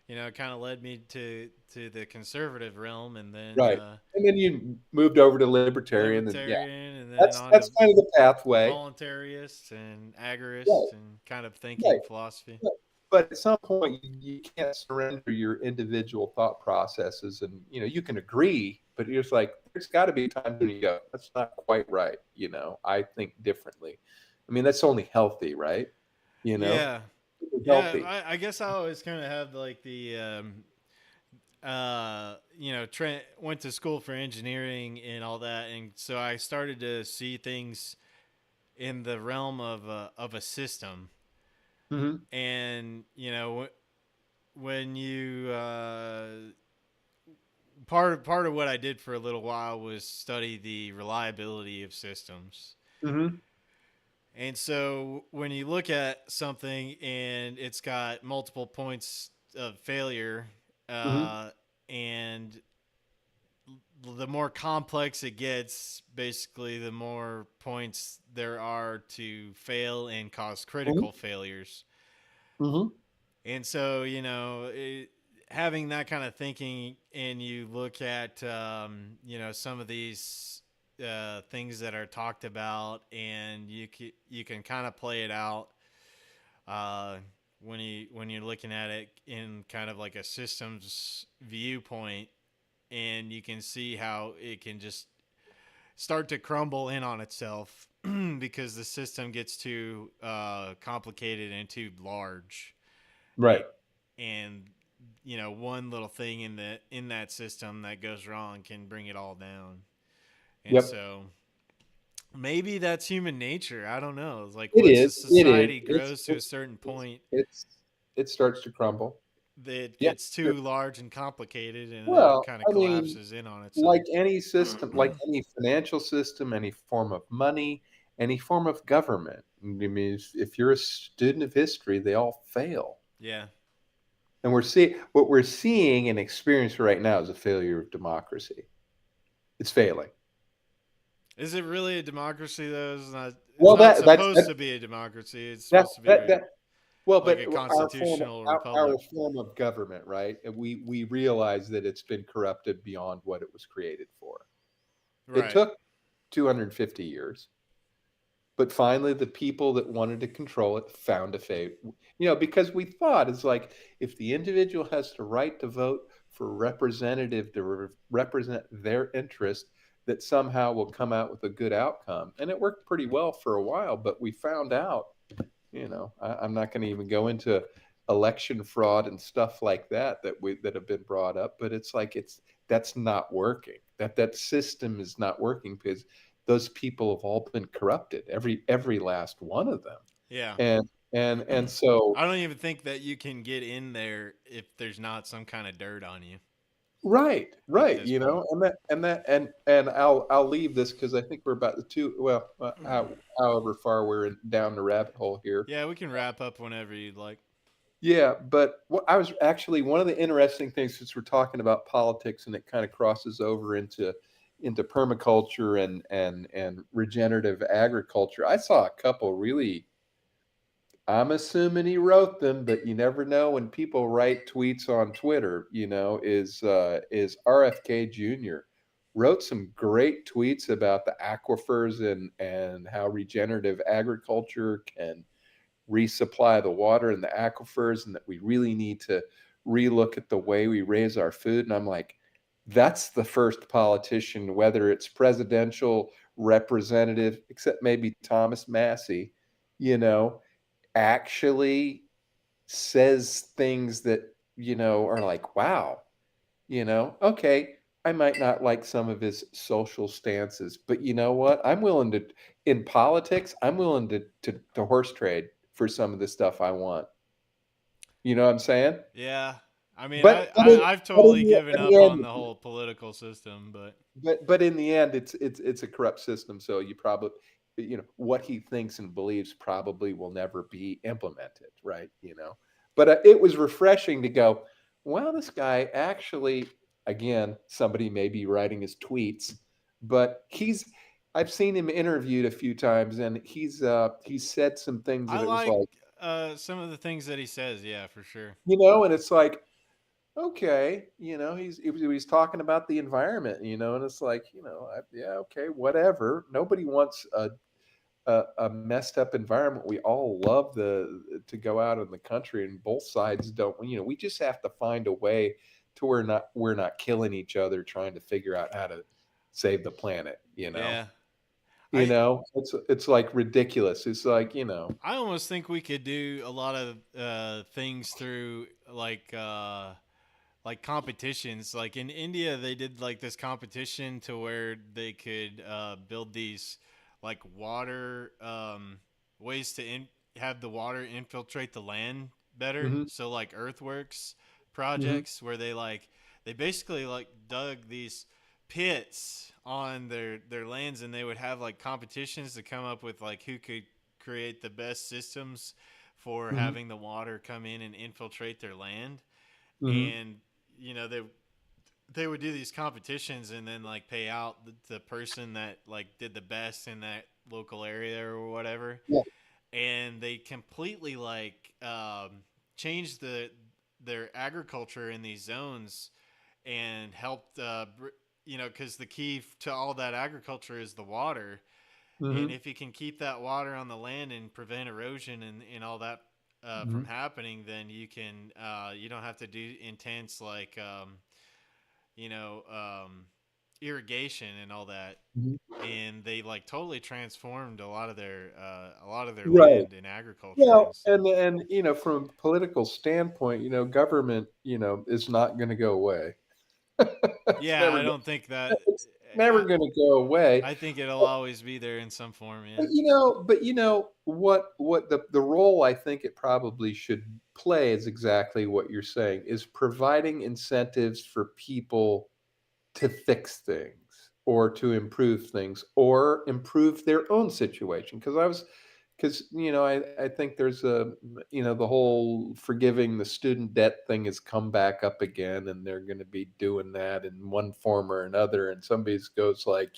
Speaker 1: It kind of led me to the conservative realm, and then
Speaker 2: Right. And then you moved over to libertarian, and yeah,
Speaker 1: libertarian, and then
Speaker 2: that's
Speaker 1: on to
Speaker 2: that's kind of the pathway.
Speaker 1: voluntarist and
Speaker 2: Right.
Speaker 1: agorist, and kind of thinking
Speaker 2: Right.
Speaker 1: philosophy.
Speaker 2: But at some point, you can't surrender your individual thought processes, and you can agree, but you're just like, there's got to be times when you go, that's not quite right. I think differently. I mean, that's only healthy, right?
Speaker 1: Yeah,
Speaker 2: It's
Speaker 1: yeah.
Speaker 2: healthy.
Speaker 1: I guess I always kind of have like the went to school for engineering and all that, and so I started to see things in the realm of a system.
Speaker 2: Mm-hmm.
Speaker 1: And when you part of what I did for a little while was study the reliability of systems.
Speaker 2: Mm-hmm.
Speaker 1: And so when you look at something and it's got multiple points of failure,
Speaker 2: Mm-hmm.
Speaker 1: and the more complex it gets, basically, the more points there are to fail and cause critical failures.
Speaker 2: Mm-hmm.
Speaker 1: And so, having that kind of thinking, and you look at, some of these things that are talked about, and you can kind of play it out when you're looking at it in kind of like a systems viewpoint, and you can see how it can just start to crumble in on itself because the system gets too complicated and too large.
Speaker 2: Right.
Speaker 1: And one little thing in that system that goes wrong can bring it all down. And
Speaker 2: Yep.
Speaker 1: so maybe that's human nature. I don't know. It's like
Speaker 2: It
Speaker 1: once a
Speaker 2: is. It is.
Speaker 1: society grows to a certain point,
Speaker 2: It starts to crumble.
Speaker 1: it
Speaker 2: Yeah.
Speaker 1: gets too large and complicated, and then it
Speaker 2: Well,
Speaker 1: kind of
Speaker 2: I mean,
Speaker 1: collapses in on itself.
Speaker 2: like any system, like any financial system, any form of money, any form of government. I mean, if you're a student of history, they all fail.
Speaker 1: Yeah.
Speaker 2: And what we're seeing and experiencing right now is a failure of democracy. It's failing.
Speaker 1: Is it really a democracy though? It's not. It's
Speaker 2: Well,
Speaker 1: not supposed to be a democracy. It's supposed to be
Speaker 2: well,
Speaker 1: like
Speaker 2: but
Speaker 1: a constitutional
Speaker 2: our
Speaker 1: republic.
Speaker 2: form of government, right? And we realize that it's been corrupted beyond what it was created for. It
Speaker 1: Right.
Speaker 2: took 250 years. But finally, the people that wanted to control it found a fate. Because we thought it's like if the individual has the right to vote for a representative to represent their interest, that somehow will come out with a good outcome. And it worked pretty well for a while, but we found out, I'm not going to even go into election fraud and stuff like that that have been brought up, but it's like that's not working. That system is not working because those people have all been corrupted, every last one of them.
Speaker 1: Yeah.
Speaker 2: And so
Speaker 1: I don't even think that you can get in there if there's not some kind of dirt on you
Speaker 2: right,
Speaker 1: at this point.
Speaker 2: and I'll leave this because I think we're about however far we're down the rabbit hole here.
Speaker 1: Yeah, we can wrap up whenever you'd like.
Speaker 2: Yeah, but what I was actually one of the interesting things, since we're talking about politics and it kind of crosses over into permaculture and regenerative agriculture. I saw a couple really, I'm assuming he wrote them, but you never know when people write tweets on Twitter, is RFK Jr. wrote some great tweets about the aquifers and how regenerative agriculture can resupply the water in the aquifers, and that we really need to relook at the way we raise our food. And I'm like, that's the first politician, whether it's presidential, representative, except maybe Thomas Massey, actually says things that, are like, wow, okay, I might not like some of his social stances, but you know what? In politics, I'm willing to horse trade for some of the stuff I want. You know what I'm saying?
Speaker 1: Yeah. I mean,
Speaker 2: But but in,
Speaker 1: I've
Speaker 2: but
Speaker 1: totally given
Speaker 2: in the
Speaker 1: up on
Speaker 2: end,
Speaker 1: the whole political system, but
Speaker 2: but in the end, it's a corrupt system. So you probably, what he thinks and believes probably will never be implemented, right? But it was refreshing to go, well, this guy actually, again, somebody may be writing his tweets, but I've seen him interviewed a few times, and he's said some things
Speaker 1: I
Speaker 2: that it was
Speaker 1: like
Speaker 2: like,
Speaker 1: some of the things that he says. Yeah, for sure.
Speaker 2: and it's like, okay, he was talking about the environment, and it's like, yeah, okay, whatever. Nobody wants a messed up environment. We all love to go out in the country, and both sides don't. We just have to find a way to where we're not killing each other trying to figure out how to save the planet.
Speaker 1: Yeah. I
Speaker 2: It's like ridiculous. It's like,
Speaker 1: I almost think we could do a lot of things through like competitions. Like in India, they did like this competition to where they could build these like water ways to have the water infiltrate the land better.
Speaker 2: hmm
Speaker 1: So like earthworks
Speaker 2: hmm
Speaker 1: projects where they basically like dug these pits on their lands, and they would have like competitions to come up with like who could create the best systems for
Speaker 2: hmm
Speaker 1: having the water come in and infiltrate their land.
Speaker 2: hmm
Speaker 1: And they would do these competitions and then like pay out the person that like did the best in that local area or whatever.
Speaker 2: yeah.
Speaker 1: And they completely like changed their agriculture in these zones and helped because the key to all that agriculture is the water. And
Speaker 2: hmm
Speaker 1: if you can keep that water on the land and prevent erosion and all that from
Speaker 2: hmm
Speaker 1: happening, then you don't have to do intense like you know irrigation and all that.
Speaker 2: hmm
Speaker 1: And they like totally transformed a lot of their
Speaker 2: Right.
Speaker 1: land in agriculture
Speaker 2: Well,
Speaker 1: and stuff.
Speaker 2: and from a political standpoint, government, is not going to go away. It's
Speaker 1: Yeah, I don't think that.
Speaker 2: it's never going to go away.
Speaker 1: I think it'll always be there in some form. Yeah.
Speaker 2: What the role I think it probably should play is exactly what you're saying, is providing incentives for people to fix things or to improve things or improve their own situation. Because I think there's the whole forgiving the student debt thing has come back up again, and they're going to be doing that in one form or another. And somebody goes like,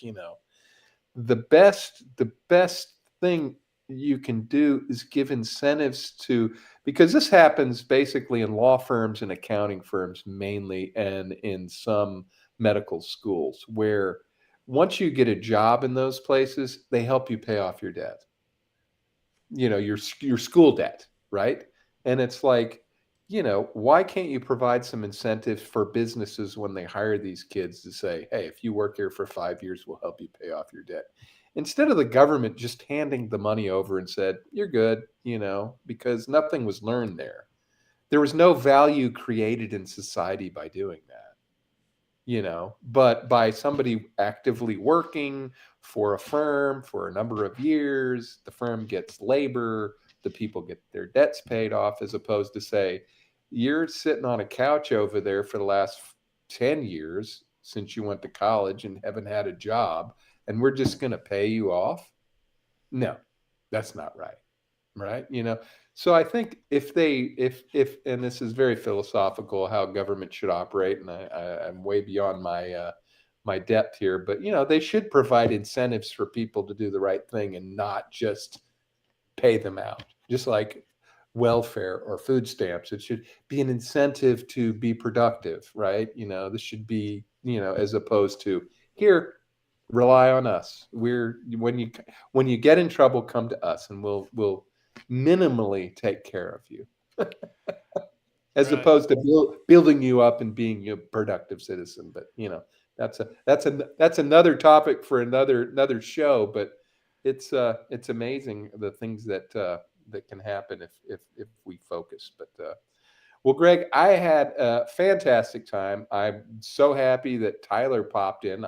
Speaker 2: the best thing you can do is give incentives to, because this happens basically in law firms and accounting firms mainly, and in some medical schools, where once you get a job in those places, they help you pay off your debt, your school debt, right? And it's like, why can't you provide some incentives for businesses when they hire these kids to say, hey, if you work here for 5 years, we'll help you pay off your debt, instead of the government just handing the money over and said, you're good, because nothing was learned there. There was no value created in society by doing that, but by somebody actively working for a firm for a number of years, the firm gets labor, the people get their debts paid off, as opposed to say, you're sitting on a couch over there for the last 10 years since you went to college and haven't had a job, and we're just going to pay you off. No, that's not right. Right. So I think if and this is very philosophical how government should operate, and I'm way beyond my depth here, but they should provide incentives for people to do the right thing and not just pay them out, just like welfare or food stamps. It should be an incentive to be productive, right? This should be, as opposed to, here, rely on us. When you get in trouble, come to us, and we'll minimally take care of you, as
Speaker 1: Right.
Speaker 2: opposed to building you up and being a productive citizen. But that's another topic for another show. But it's amazing the things that can happen if we focus. But well, Greg, I had a fantastic time. I'm so happy that Tyler popped in.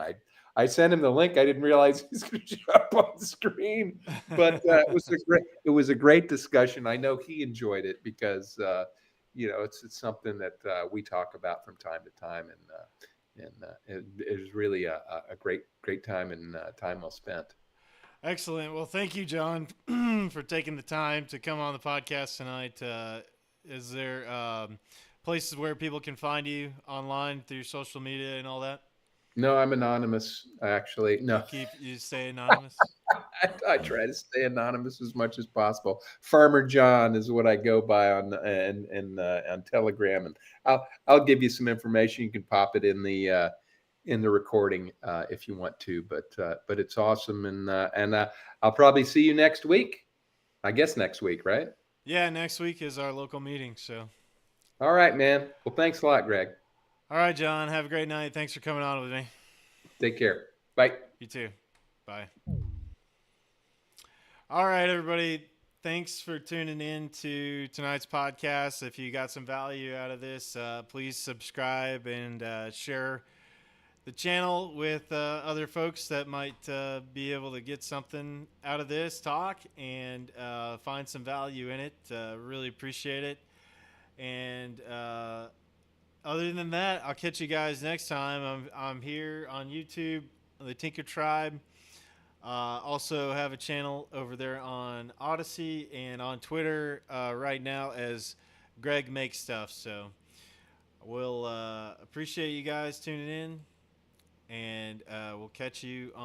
Speaker 2: I sent him the link. I didn't realize he's going to show up on the screen, but it was a great discussion. I know he enjoyed it because it's something that we talk about from time to time, and it was really a great time, and time well spent.
Speaker 1: Excellent. Well, thank you, John, for taking the time to come on the podcast tonight. Is there places where people can find you online through social media and all that?
Speaker 2: No, I'm anonymous, actually. No,
Speaker 1: You stay anonymous?
Speaker 2: I try to stay anonymous as much as possible. Farmer John is what I go by on Telegram, and I'll give you some information. You can pop it in the recording if you want to. But it's awesome, and I'll probably see you next week. I guess next week, right?
Speaker 1: Yeah, next week is our local meeting. So,
Speaker 2: All right, man. Well, thanks a lot, Greg.
Speaker 1: all right, John. Have a great night. Thanks for coming on with me.
Speaker 2: Take care. Bye.
Speaker 1: You too. Bye. All right, everybody. Thanks for tuning in to tonight's podcast. If you got some value out of this, please subscribe and share the channel with other folks that might be able to get something out of this talk and find some value in it. Really appreciate it. And other than that, I'll catch you guys next time. I'm here on YouTube, the Tinker Tribe. Also have a channel over there on Odysee and on Twitter right now as Greg Makes Stuff. So we'll appreciate you guys tuning in, and we'll catch you on